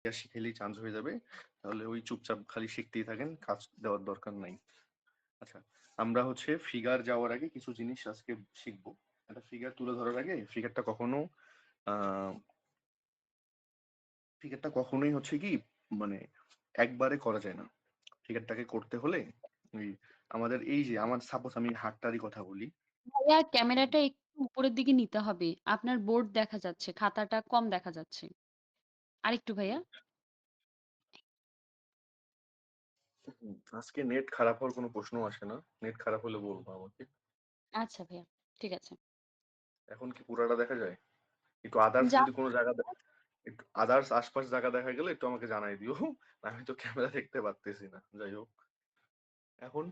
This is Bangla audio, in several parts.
শিখেলেই চান্স হয়ে যাবে, তাহলে ওই চুপচাপ খালি শিখতেই থাকেন, কাজ দেওয়ার দরকার নাই। আচ্ছা, আমরা হচ্ছে ফিগার যাওয়ার আগে কিছু জিনিস আজকে শিখবো। একটা ফিগার তুলে ধরার আগে ফিগারটা কখনোই হচ্ছে কি মানে একবারে করা যায় না। ফিগারটাকে করতে হলে ওই আমাদের এই যে আমার সাপোজ আমি হাতটারই কথা বলি। ভাইয়া ক্যামেরাটা একটু উপরের দিকে নিতে হবে। আপনার বোর্ড দেখা যাচ্ছে, খাতাটা কম দেখা যাচ্ছে। আরেকটু ভাইয়া। আজকে নেট খারাপ হওয়ার কোনো প্রশ্ন আসে না, নেট খারাপ হলে বলবো আমাকে। আচ্ছা ভাইয়া, ঠিক আছে। এখন কি পুরাটা দেখা যায়? একটু আদার্স যা যদি কোনো জায়গা একটু আদার্স আশপাশ জায়গা দেখা গেলে একটু আমাকে জানাই দিও। আমি তো ক্যামেরা দেখতে পারতেছি না, যাই হোক। এখন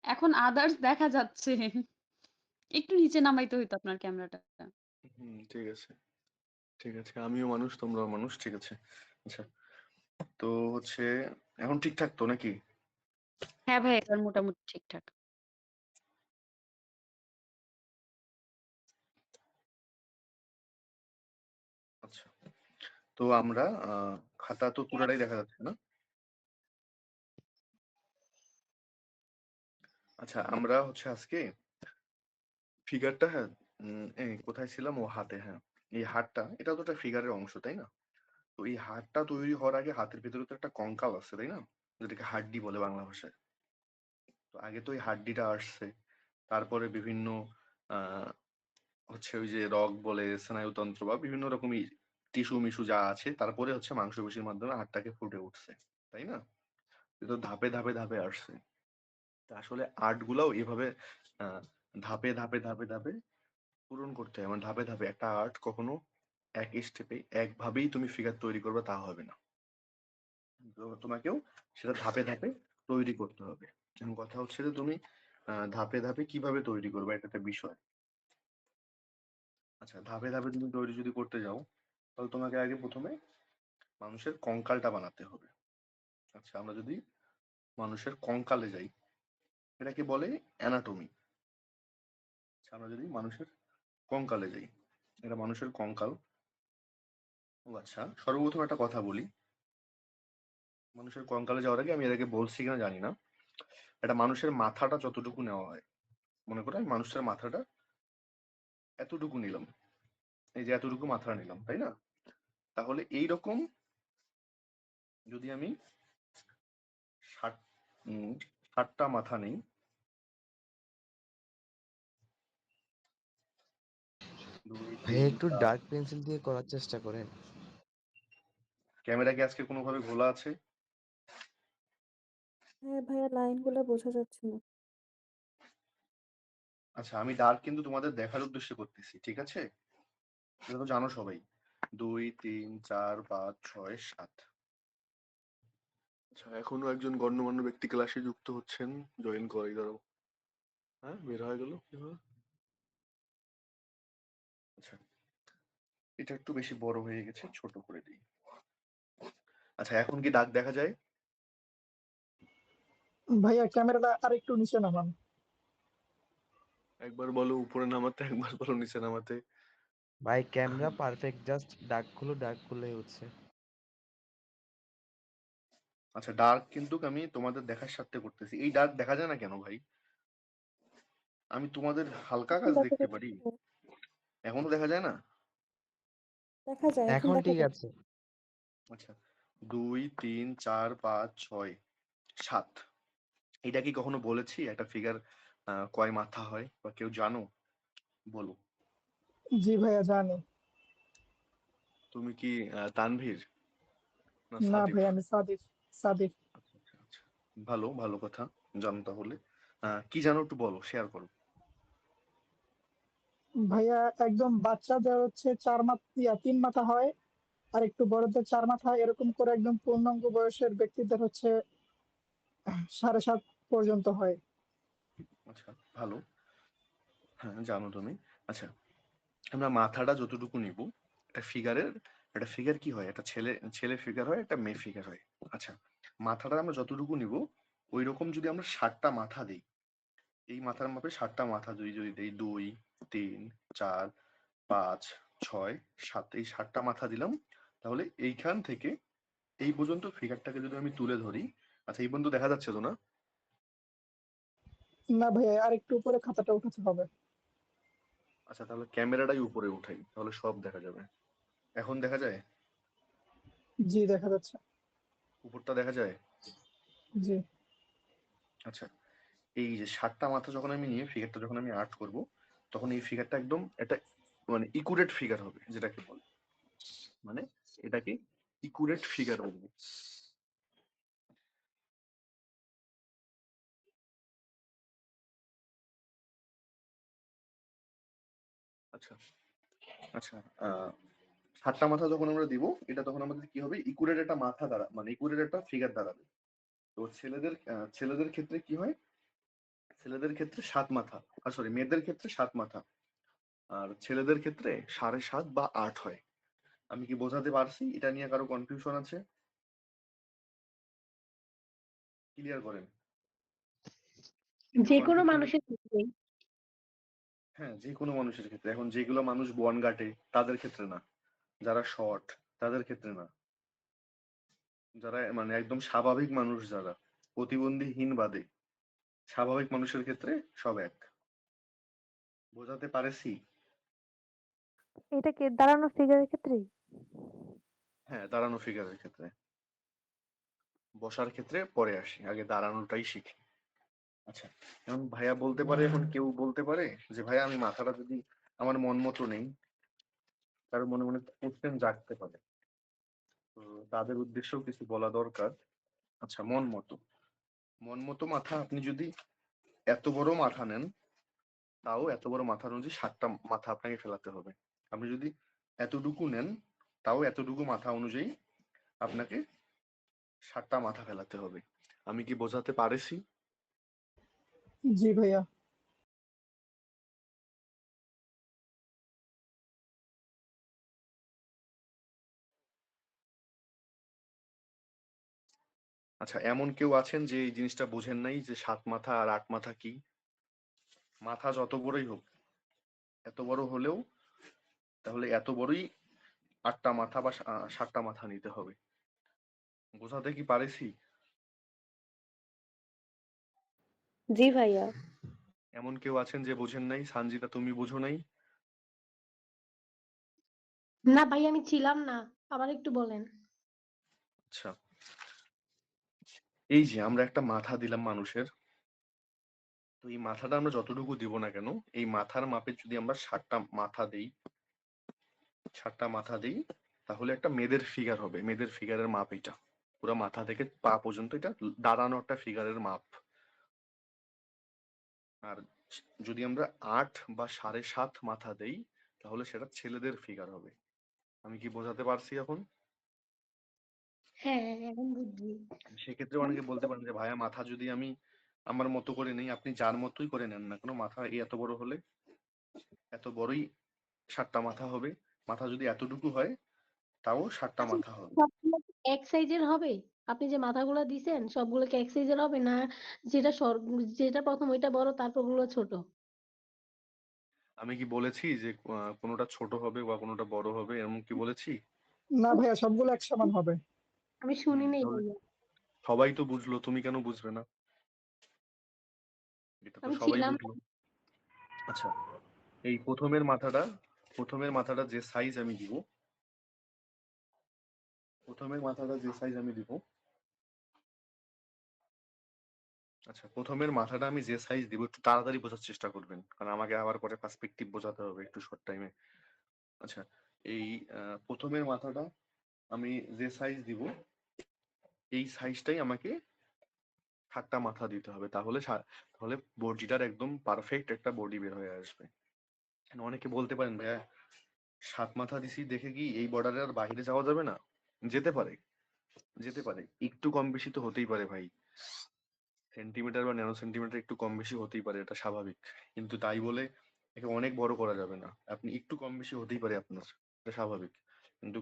এখন আদার্স দেখা যাচ্ছে। একটু নিচে নামাইতে হইতো আপনার ক্যামেরাটা। ঠিক আছে, ঠিক আছে, আমিও মানুষ তোমরাও মানুষ, ঠিক আছে। আচ্ছা, তো হচ্ছে এখন ঠিকঠাক তো নাকি? হ্যাঁ ভাই, এবার মোটামুটি ঠিকঠাক। আচ্ছা, তো আমরা খাতা তো পুরাটাই দেখা যাচ্ছে না? আচ্ছা, আমরা হচ্ছে আজকে ফিগারটা, হ্যাঁ, কোথায় ছিলাম, ও হাতে, হ্যাঁ। এই হাতটা, এটা তো একটা ফিগারের অংশ, তাই না? তো এই হাতটা তৈরি হওয়ার আগে হাতের ভেতরে তো একটা কঙ্কাল আছে, তাই না? যেটাকে হাড্ডি বলে বাংলা ভাষায়। তো আগে তো এই হাড্ডিটা আসছে, তারপরে বিভিন্ন আহ হচ্ছে ওই যে রগ বলে, স্নায়ুতন্ত্র বা বিভিন্ন রকমই টিস্যু মিশু যা আছে, তারপরে হচ্ছে মাংসপেশির মাধ্যমে হাড়টাকে ফুটে উঠছে, তাই না? তো ধাপে ধাপে ধাপে আসছে। তা আসলে আর্ট গুলাও এভাবে আহ ধাপে ধাপে ধাপে ধাপে পূরণ করতে হয়। মানে ধাপে ধাপে একটা আর্ট কখনো এক স্টেপে একভাবেই তুমি ফিগার তৈরি করবে তা হবে না। তো তোমাকেও সেটা ধাপে ধাপে তৈরি করতে হবে। এখন কথা হচ্ছে যে তুমি ধাপে ধাপে কিভাবে তৈরি করবে, এটা একটা বিষয়। আচ্ছা, ধাপে ধাপে তুমি তৈরি যদি করতে যাও, তাহলে তোমাকে আগে প্রথমে মানুষের কঙ্কালটা বানাতে হবে। আচ্ছা, আমরা যদি মানুষের কঙ্কালে যাই, এটাকে বলে অ্যানাটমি। আচ্ছা, আমরা যদি মানুষের কঙ্কালে যাই, এটা মানুষের কঙ্কাল। ও আচ্ছা, সর্বপ্রথম একটা কথা বলি, মানুষের কঙ্কালে যাওয়ার আগে আমি এর আগে বলছি কিনা জানি না, এটা মানুষের মাথাটা যতটুকু নেওয়া হয়, মনে করো আমি মানুষের মাথাটা এতটুকু নিলাম, এই যে এতটুকু মাথা নিলাম, তাই না? তাহলে এইরকম যদি আমি ষাট 60টা মাথা নেই, 2 ভাইয়া 3 একটু 4, ডার্ক পেন্সিল দিয়ে করার চেষ্টা করেন। ক্যামেরা কি আজকে কোনোভাবে ঘোলা আছে? হ্যাঁ ভাইয়া, লাইনগুলো বোঝা যাচ্ছে না। আচ্ছা, আমি ডার্ক কিন্তু তোমাদের দেখার উদ্দেশ্যে করতেছি, ঠিক আছে? এটা তো জানো সবাই। 2 3 4 5 6 7। আচ্ছা, এখনো একজন গণ্যমান্য ব্যক্তি ক্লাসে যুক্ত হচ্ছেন, জয়েন করাই দাঁড়াও। হ্যাঁ, বের হয়ে গেল কিভাবে? আচ্ছা, এটা একটু বেশি বড় হয়ে গেছে, ছোট করে দিই। আচ্ছা, এখন কি দাগ দেখা যায়? ভাইয়া ক্যামেরাটা আর একটু নিচে নামান। একবার বলো উপরে নামাতে, একবার বলো নিচে নামাতে। ভাই ক্যামেরা পারফেক্ট, জাস্ট ডার্কগুলো ডার্কগুলোই হচ্ছে। আচ্ছা, ডার্ক কিন্তু আমি তোমাদের দেখার স্বার্থে করতেছি। এই ডার্ক দেখা যায় না কেন ভাই? আমি তোমাদের হালকা এখন কাজ দেখা দেখতে যাচ্ছে পারি, ভাইয়া। এখনো দেখা যায় না? দেখা যায়, এখন এখন দেখা ঠিক যাচ্ছে। আছে। আচ্ছা, 2 3 4 5 6 7, এটা কি কখনো বলেছি একটা ফিগার কয় মাথা হয়, বা কেউ জানো? বলো। জি ভাইয়া জানি। তুমি কি তানভীর না না সাদিফ? ভাইয়া, আমি সাদিফ। সাদিফ। আচ্ছা আচ্ছা আচ্ছা, ভালো ভালো কথা, জানো তাহলে। কি জানো একটু বলো, শেয়ার করো। ভাইয়া একদম বাচ্চাদের হচ্ছে 3 মাথা হয়, আর একটু বড়দের 4 মাথা হয়, এরকম করে একদম পূর্ণাঙ্গ বয়সের ব্যক্তিদের হচ্ছে 7.5 পর্যন্ত হয়। আচ্ছা, ভালো, হ্যাঁ জানো তুমি। আচ্ছা, আমরা মাথাটা যতটুকু নিব, একটা ফিগার কি হয়, একটা ছেলে ছেলে ফিগার হয়, একটা মেয়ে ফিগার হয়। আচ্ছা, মাথাটা আমরা যতটুকু নিব, ওই রকম যদি আমরা 60টা মাথা দিই, এই মাথার মাপে 60টা মাথা যদি যদি দেই, 2 3 4 5 6 7, এই 60টা মাথা দিলাম, তাহলে এইখান থেকে এই পর্যন্ত ফিগারটাকে যদি আমি তুলে ধরি, আচ্ছা এই পর্যন্ত দেখা যাচ্ছে তো না? না ভাইয়া, আর একটু উপরে খাতাটা উঠাতে হবে। আচ্ছা তাহলে ক্যামেরাটাই উপরে উঠাই, তাহলে সব দেখা যাবে। এখন দেখা যায়? জি, দেখা যাচ্ছে। উপরটা দেখা যায়? জি। আচ্ছা, এই যে 7টা মাথা যখন আমি নিয়ে ফিগারটা যখন আমি আর্ট করব, তখন এই ফিগারটা একদম একটা মানে ইকুরেট ফিগার হবে, যেটাকে বলে, মানে এটাকে ইকুরেট ফিগার বলবো। আচ্ছা আচ্ছা, 7টা মাথা যখন আমরা দিব, এটা তখন আমাদের কি হবে, ইকুরেট একটা মাথা দ্বারা, মানে ইকুরেট একটা ফিগার দাঁড়াবে। তো ছেলেদের ক্ষেত্রে কি হয়, ছেলেদের ক্ষেত্রে 7 মাথা, আর সরি মেয়েদের ক্ষেত্রে 7 মাথা, আর ছেলেদের ক্ষেত্রে 7.5 বা 8 হয়। আমি কি বোঝাতে পারছি? এটা নিয়ে কারো কনফিউশন আছে? ক্লিয়ার করেন। যে কোনো কনফিউশন? মানুষের ক্ষেত্রেই। হ্যাঁ, যে কোনো মানুষের ক্ষেত্রে। এখন যেগুলো মানুষ বনগাঁটে তাদের ক্ষেত্রে না, যারা শর্ট তাদের ক্ষেত্রে না, যারা মানে একদম স্বাভাবিক মানুষ, যারা প্রতিবন্ধীহীন বাদে স্বাভাবিক মানুষের ক্ষেত্রে সব এক। বোঝাতে পারেছি? এটা কি দাঁড়ানো ফিগারের ক্ষেত্রেই? হ্যাঁ, দাঁড়ানো ফিগারের ক্ষেত্রে। বসার ক্ষেত্রে পরে আসি, আগে দাঁড়ানোটাই শিখি। আচ্ছা, এখন ভাইয়া বলতে পারে, এখন কেউ বলতে পারে যে ভাইয়া আমি মাথাটা যদি আমার মন মতো নেই, কারো মনে মনে কোশ্চেন জাগতে পারে, তো তাদের উদ্দেশ্যেও কিছু বলা দরকার। আচ্ছা, মন মতো মাথা আপনি যদি এত বড় মাথা নেন, তাও এত বড় মাথা অনুযায়ী 7টা মাথা আপনাকে ফেলাতে হবে। আপনি যদি এতটুকু নেন, তাও এতটুকু মাথা অনুযায়ী আপনাকে 7টা মাথা ফেলাতে হবে। আমি কি বোঝাতে পারেছি? জি ভাইয়া। আচ্ছা, এমন কেউ আছেন যে এই জিনিসটা বোঝেন নাই যে 7 মাথা আর 8 মাথা কি? মাথা যত বড়ই হোক, এত বড় হলেও তাহলে এত বড়ই 8টা মাথা বা 7টা মাথা নিতে হবে। বোঝাতে কি পারেছি? জি ভাইয়া। এমন কেউ আছেন যে বোঝেন নাই? সানজিদা, তুমি বোঝো নাই? না ভাই, আমি ছিলাম না, আবার একটু বলেন। আচ্ছা, এই যে আমরা একটা মাথা দিলাম মানুষের, তো এই মাথাটা আমরা যতটুকু দিব না কেন, এই মাথার মাপে যদি আমরা 7টা মাথা দিই, তাহলে একটা মেয়েদের ফিগার হবে। মেয়েদের ফিগারের মাপ এটা, পুরো মাথা থেকে পা পর্যন্ত এটা দাঁড়ানো একটা ফিগারের মাপ। আর যদি আমরা 8 বা 7.5 মাথা দেই, তাহলে সেটা ছেলেদের ফিগার হবে। আমি কি বোঝাতে পারছি এখন? হ্যাঁ, এখন বুঝলি। সেক্ষেত্রে অনেকে বলতে পারেন যে ভাইয়া মাথা যদি আমি আমার মতো করে নেই, আপনি যার মতোই করে নেন না কেন, মাথা এই এত বড় হলে এত বড়ই 7টা মাথা হবে। মাথা যদি এতটুকু হয়, তাও 7টা আচ্ছা, মাথা হবে। সবগুলো কি এক সাইজের হবে? আপনি যে মাথাগুলো দিছেন সবগুলো কি এক সাইজের হবে, না যেটা যেটা প্রথম ওইটা বড়, তারপর গুলো ছোট? আমি কি বলেছি যে কোনোটা ছোট হবে বা কোনোটা বড় হবে, এমন কি বলেছি? না ভাইয়া, সবগুলো এক সমান হবে। আমি শুনি নাই তাহলে ভাইয়া। সবাই তো বুঝলো, তুমি কেন বুঝবে না? এটা তো আমি সবাই ছিলাম না। বুঝলো। আচ্ছা, এই প্রথমের মাথাটা যে সাইজ আমি দিব, প্রথমের মাথাটা যে সাইজ আমি দিব আচ্ছা, প্রথমের মাথাটা আমি যে সাইজ দিব, একটু তাড়াতাড়ি বোঝার চেষ্টা করবেন, কারণ আমাকে আবার পরে পার্সপেক্টিভ বোঝাতে হবে একটু শর্ট টাইমে। আচ্ছা, এই প্রথমের মাথাটা আমি যে সাইজ দিব, এই সাইজটাই আমাকে 7টা মাথা দিতে হবে, তাহলে বডিটার একদম পারফেক্ট একটা বডি বের হয়ে আসবে। অনেকে বলতে পারেন ভাইয়া 7 মাথা দিছি দেখে কি এই বর্ডারের আর বাইরে যাওয়া যাবে না? যেতে পারে, যেতে পারে, একটু কম বেশি তো হতেই পারে ভাই। সেন্টিমিটার বা ন্যানো সেন্টিমিটার একটু কম বেশি হতেই পারে, এটা স্বাভাবিক। কিন্তু তাই বলে একে অনেক বড় করা যাবে না। আপনি একটু কম বেশি হতেই পারে আপনার, এটা স্বাভাবিক। কিন্তু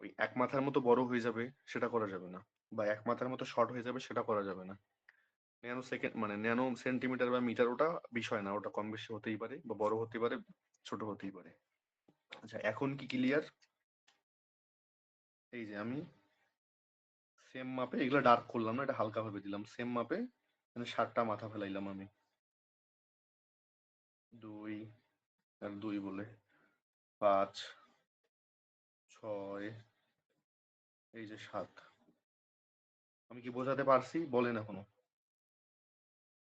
ওই 1 মাথার মতো বড় হয়ে যাবে সেটা করা যাবে না, বা 1 মাথার মতো শর্ট হয়ে যাবে সেটা করা যাবে না। ন্যানো সেকেন্ড মানে ন্যানো সেন্টিমিটার বা মিটার ওটা বিষয় না, ওটা কম বেশি হতেই পারে, বা বড় হতে পারে, ছোট হতেই পারে। আচ্ছা, এখন কি ক্লিয়ার? এই যে আমি সেম মাপে এগুলো ডার্ক করলাম না, এটা হালকা ভাবে দিলাম। সেম মাপে মানে 7টা মাথা ফেলাইলাম আমি। 2 আর 2 বলে 5 6 এই যে 7। আমি কি বোঝাতে পারছি বলেন এখনো?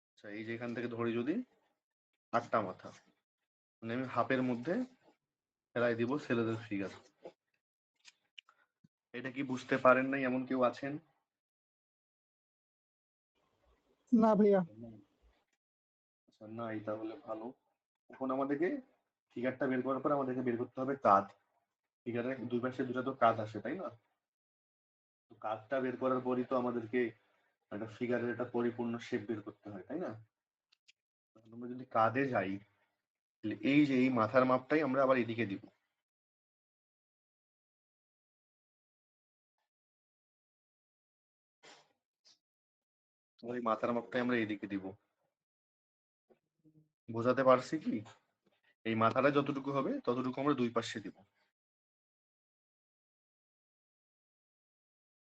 আচ্ছা এই যে এখান থেকে ধরি যদি 8টা মাথা, মানে আমি হাফের মধ্যে ফেলাই দিব ছেলেদের ফিগার। এটা কি বুঝতে পারেন নাই এমন কেউ আছেন? না ভাইয়া। আচ্ছা নাই, তাহলে ভালো। এখন আমাদেরকে ফিগারটা বের করার পর আমাদেরকে বের করতে হবে কাঁধ। ফিগারের দুই পাশে দুটো তো কাঁধ আসে তাই না? তো কাঁধটা বের করার পরই তো আমাদেরকে একটা ফিগারের একটা পরিপূর্ণ শেপ বের করতে হয় তাই না? এখন আমরা যদি কাঁধে যাই, তাহলে এই যে এই মাথার মাপটাই আমরা আবার এদিকে দিব। ওই মাথার মাপটাই আমরা এদিকে দিব। বোঝাতে পারছি কি? এই মাথাটা যতটুকু হবে ততটুকু আমরা দুই পাশে দিব।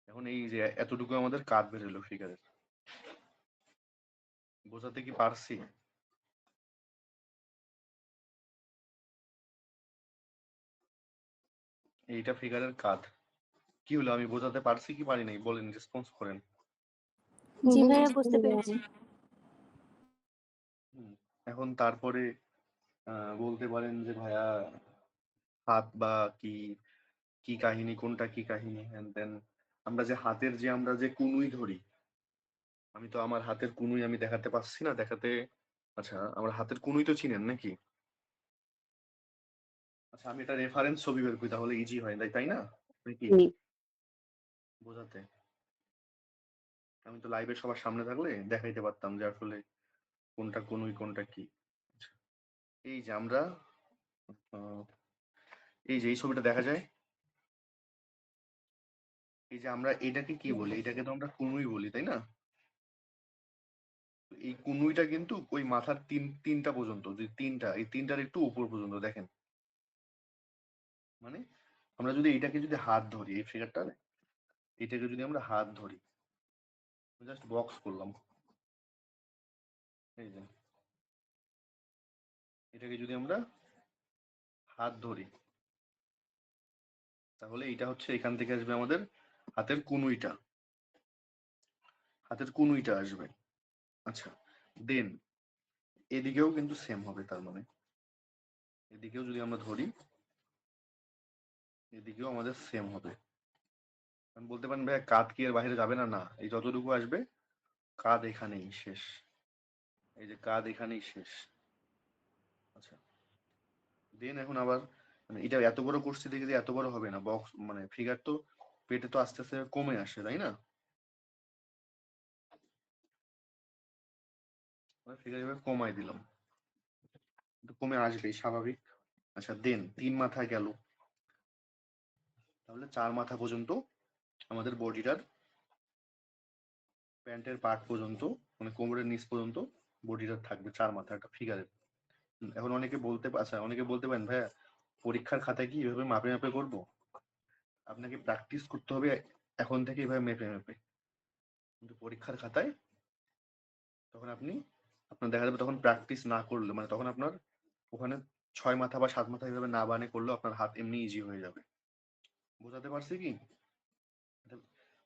এখন এই যে এতটুকু আমাদের কাঁধ বেরোলো ফিগারের। বোঝাতে কি পারছি? এইটা ফিগারের কাঁধ। কি হলো, আমি বোঝাতে পারছি কি পারি নাই? বলেন, রেসপন্স করেন। জি ভাইয়া, বুঝতে পেরেছি। এখন তারপরে বলতে পারেন যে ভাইয়া হাত বা কি কি কাহিনী, কোনটা কি কাহিনী, এন্ড দেন আমরা যে হাতের যে আমরা যে কুনুই ধরি, আমি তো আমার হাতের কুনুই আমি দেখাতে পারছি না দেখাতে। আচ্ছা আমার হাতের কুনুই তো চিনেন নাকি? আচ্ছা আমি এটা রেফারেন্স ছবি বের করি তাহলে ইজি হয় তাই না? নাকি বোঝাতে? আমি তো লাইভে সবার সামনে থাকলে দেখাইতে পারতাম যে আসলে কোনটা কুনুই কোনটা কি। আচ্ছা, এই যে আমরা এই যে এই ছবিটা দেখা যায়, এই যে আমরা এটাকে কি বলি? এটাকে তো আমরা কুনুই বলি তাই না? এই কুনুইটা কিন্তু ওই মাথার তিনটা পর্যন্ত, যে তিনটা, এই তিনটার একটু উপর পর্যন্ত দেখেন। মানে আমরা যদি এটাকে যদি হাত ধরি, এই ফিগারটা এটাকে যদি আমরা হাত ধরি, জাস্ট বক্স করলাম, এই যে এটাকে যদি আমরা হাত ধরি, তাহলে এটা হচ্ছে এখান থেকে আসবে আমাদের হাতের কুনুইটা, হাতের কুনুইটা আসবে। আচ্ছা দেন এদিকেও কিন্তু সেম হবে, তার মানে এদিকেও যদি আমরা ধরি, এদিকেও আমাদের সেম হবে। আমি বলতে পারেন ভাই কাঁধ কি এর বাইরে যাবে না? না, এই যতটুকু আসবে কাঁধ এখানেই শেষ। এই যে কাঁধ এখানেই শেষ। আচ্ছা দেন এখন আবার মানে এটা এত বড় করছি দেখে যে এত বড় হবে না, বক্স মানে ফিগার তো পেটে তো আস্তে আস্তে কমে আসে তাই না? ফিগার এভাবে কমাই দিলাম, একটু কমে আসবেই স্বাভাবিক। আচ্ছা দেন 3 মাথা গেল, তাহলে 4 মাথা পর্যন্ত আমাদের বডিটার প্যান্টের পার্ট পর্যন্ত, মানে কোমরের নিচ পর্যন্ত বডিটার থাকবে 4 মাথা একটা ফিগারের। এখন অনেকে বলতে, আচ্ছা অনেকে বলতে পারেন ভাইয়া পরীক্ষার খাতায় কি এভাবে মাপে মাপে করবো? আপনাকে প্র্যাকটিস করতে হবে এখন থেকে এভাবে মেপে মেপে, কিন্তু পরীক্ষার খাতায় তখন আপনার দেখা যাবে তখন প্র্যাকটিস না করলে, মানে তখন আপনার ওখানে 6 মাথা বা 7 মাথা এভাবে না বানে করলেও আপনার হাত এমনি ইজি হয়ে যাবে। বোঝাতে পারছি কি?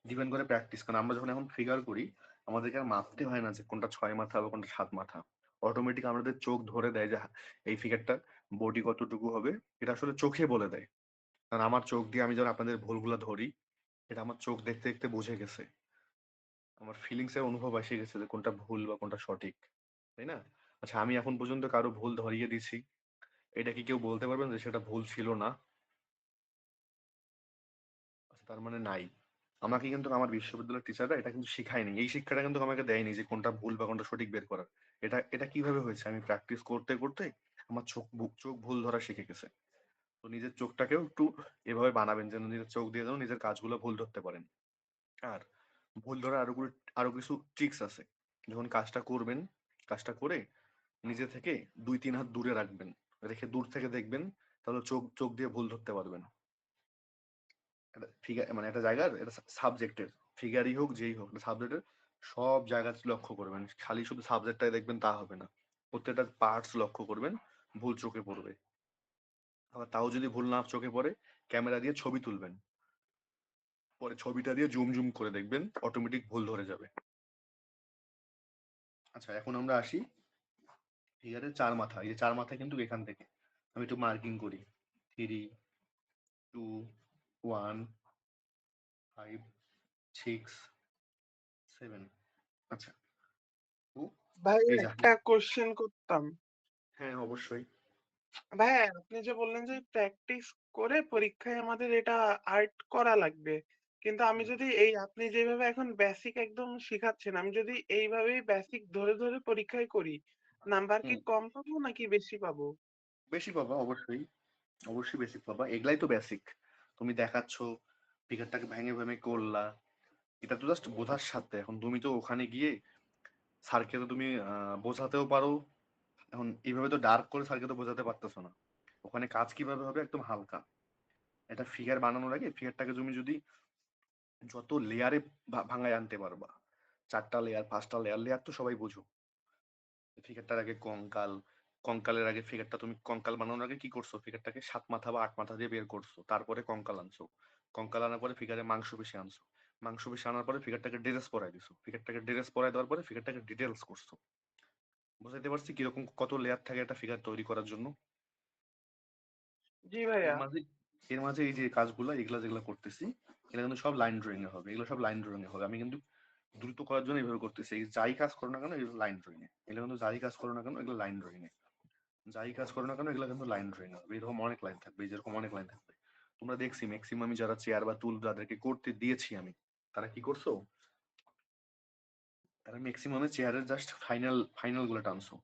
ডিপেন্ড করে প্র্যাকটিস, কারণ আমরা যখন এখন ফিগার করি আমাদেরকে আর মাপতে হয় না যে কোনটা 6 মাথা বা কোনটা 7 মাথা। অটোমেটিক আমাদের চোখ ধরে দেয় যে এই ফিগারটা বডি কতটুকু হবে, এটা আসলে চোখে বলে দেয়। কারণ আমার চোখ দিয়ে আমি যখন আপনাদের ভুলগুলো ধরি, এটা আমার চোখ দেখতে দেখতে বুঝে গেছে, আমার ফিলিংস এর অনুভব এসে গেছে যে কোনটা ভুল বা কোনটা সঠিক, তাই না? আচ্ছা আমি এখন পর্যন্ত কারো ভুল ধরিয়ে দিছি, এটা কি কেউ বলতে পারবেন যে সেটা ভুল ছিল না? আচ্ছা তার মানে নাই। আমাকে কিন্তু আমার বিশ্ববিদ্যালয়ের টিচাররা এটা কিন্তু শিখায়নি, এই শিক্ষাটা কিন্তু আমাকে দেয়নি যে কোনটা ভুল বা কোনটা সঠিক বের করার। এটা এটা কিভাবে হয়েছে? আমি প্র্যাকটিস করতে করতে আমার চোখ ভুল ধরা শিখে গেছে। তো নিজের চোখটাকেও একটু এভাবে বানাবেন যেন নিজের চোখ দিয়ে যেন নিজের কাজগুলো ভুল ধরতে পারেন। আর ভুল ধরার আরো কিছু ট্রিক্স আছে। যখন কাজটা করবেন, কাজটা করে নিজে থেকে 2-3 হাত দূরে রাখবেন, রেখে দূর থেকে দেখবেন, তাহলে চোখ চোখ দিয়ে ভুল ধরতে পারবেন। একটা ফিগার মানে একটা জায়গার এটা সাবজেক্টের ফিগারই হোক যেই হোক সাবজেক্টের সব জায়গা লক্ষ্য করবেন, খালি শুধু সাবজেক্টটাই দেখবেন তা হবে না, প্রত্যেকটা পার্টস লক্ষ্য করবেন, ভুল চোখে পড়বে। আবার তাও যদি ভুল না চোখে পড়ে ক্যামেরা দিয়ে ছবি তুলবেন, পরে ছবিটা দিয়ে জুম জুম করে দেখবেন অটোমেটিক ভুল ধরে যাবে। আচ্ছা এখন আমরা আসি ফিগারের চার মাথা। এই যে চার মাথা কিন্তু এখান থেকে আমি একটু মার্কিং করি 3 2 1 5 6 7। আচ্ছা তো ভাই এই যে একটা কোশ্চেন করতাম। হ্যাঁ অবশ্যই। ভাই আপনি যে বললেন যে প্র্যাকটিস করে পরীক্ষায় আমাদের এটা আর্ট করা লাগবে, কিন্তু আমি যদি এই আপনি যেভাবে এখন বেসিক একদম শিখাচ্ছেন, আমি যদি এইভাবেই বেসিক ধরে ধরে পরীক্ষায় করি, নাম্বার কি কম পাবো নাকি বেশি পাবো? বেশি পাবা অবশ্যই, অবশ্যই বেসিক পাবা, এগুলাই তো বেসিক। তুমি দেখাচ্ছ ফিগারটাকে ভেঙে ভেঙে করলা, এটা তো জাস্ট বোঝার সাথে। এখন তুমি তো ওখানে গিয়ে স্যারকে তো তুমি বোঝাতেও পারো, এখন এইভাবে তো ডার্ক করে স্যারকে তো বোঝাতে পারতেছো না। ওখানে কাজ কিভাবে হবে একদম হালকা। এটা ফিগার বানানোর আগে ফিগারটাকে তুমি যদি যত লেয়ারে ভাঙায় আনতে পারবা, 4টা লেয়ার 5টা লেয়ার, লেয়ার তো সবাই বুঝো। ফিগারটার আগে কঙ্কাল, কঙ্কালের আগে ফিগারটা তুমি কঙ্কাল বানানোর আগে কি করছো, ফিগারটাকে 7 মাথা বা 8 মাথা দিয়ে বের করছো, তারপরে কঙ্কাল আনছো, কঙ্কাল আনার পরে ফিগারে মাংসপেশি আনছো, মাংসপেশি আনার পরে ফিগারটাকে ড্রেস পরাই দিছো, ফিগারটাকে ড্রেস পরাই দেওয়ার পরে ফিগারটাকে ডিটেলস করছো। বুঝাইতে পারছি কিরকম কত লেয়ার থাকে একটা ফিগার তৈরি করার জন্য? জি এর ভাইয়া। মাঝে এর মাঝে এই যে কাজগুলো এগুলা যেগুলো করতেছি এগুলো কিন্তু সব লাইন ড্রয়িং এ হবে, এগুলো সব লাইন ড্রয়িং এ হবে। আমি কিন্তু দ্রুত করার জন্য এইভাবে করতেছি, এই যাই কাজ করো না কেন এগুলো লাইন ড্রয়িং এ, এগুলো কিন্তু যাই কাজ করো না কেন এগুলো লাইন ড্রয়িং এ, যাই কাজ করো না কেন এগুলো কিন্তু লাইন ড্রয়িং হবে। এরকম অনেক লাইন থাকবে, যেরকম অনেক লাইন থাকবে। তোমরা দেখছি ম্যাক্সিমাম যারা চেয়ার বা টুল যাদেরকে করতে দিয়েছি আমি, তারা কি করছো, তারা ম্যাক্সিমামে চেয়ারের জাস্ট ফাইনাল ফাইনাল গুলো টানছো।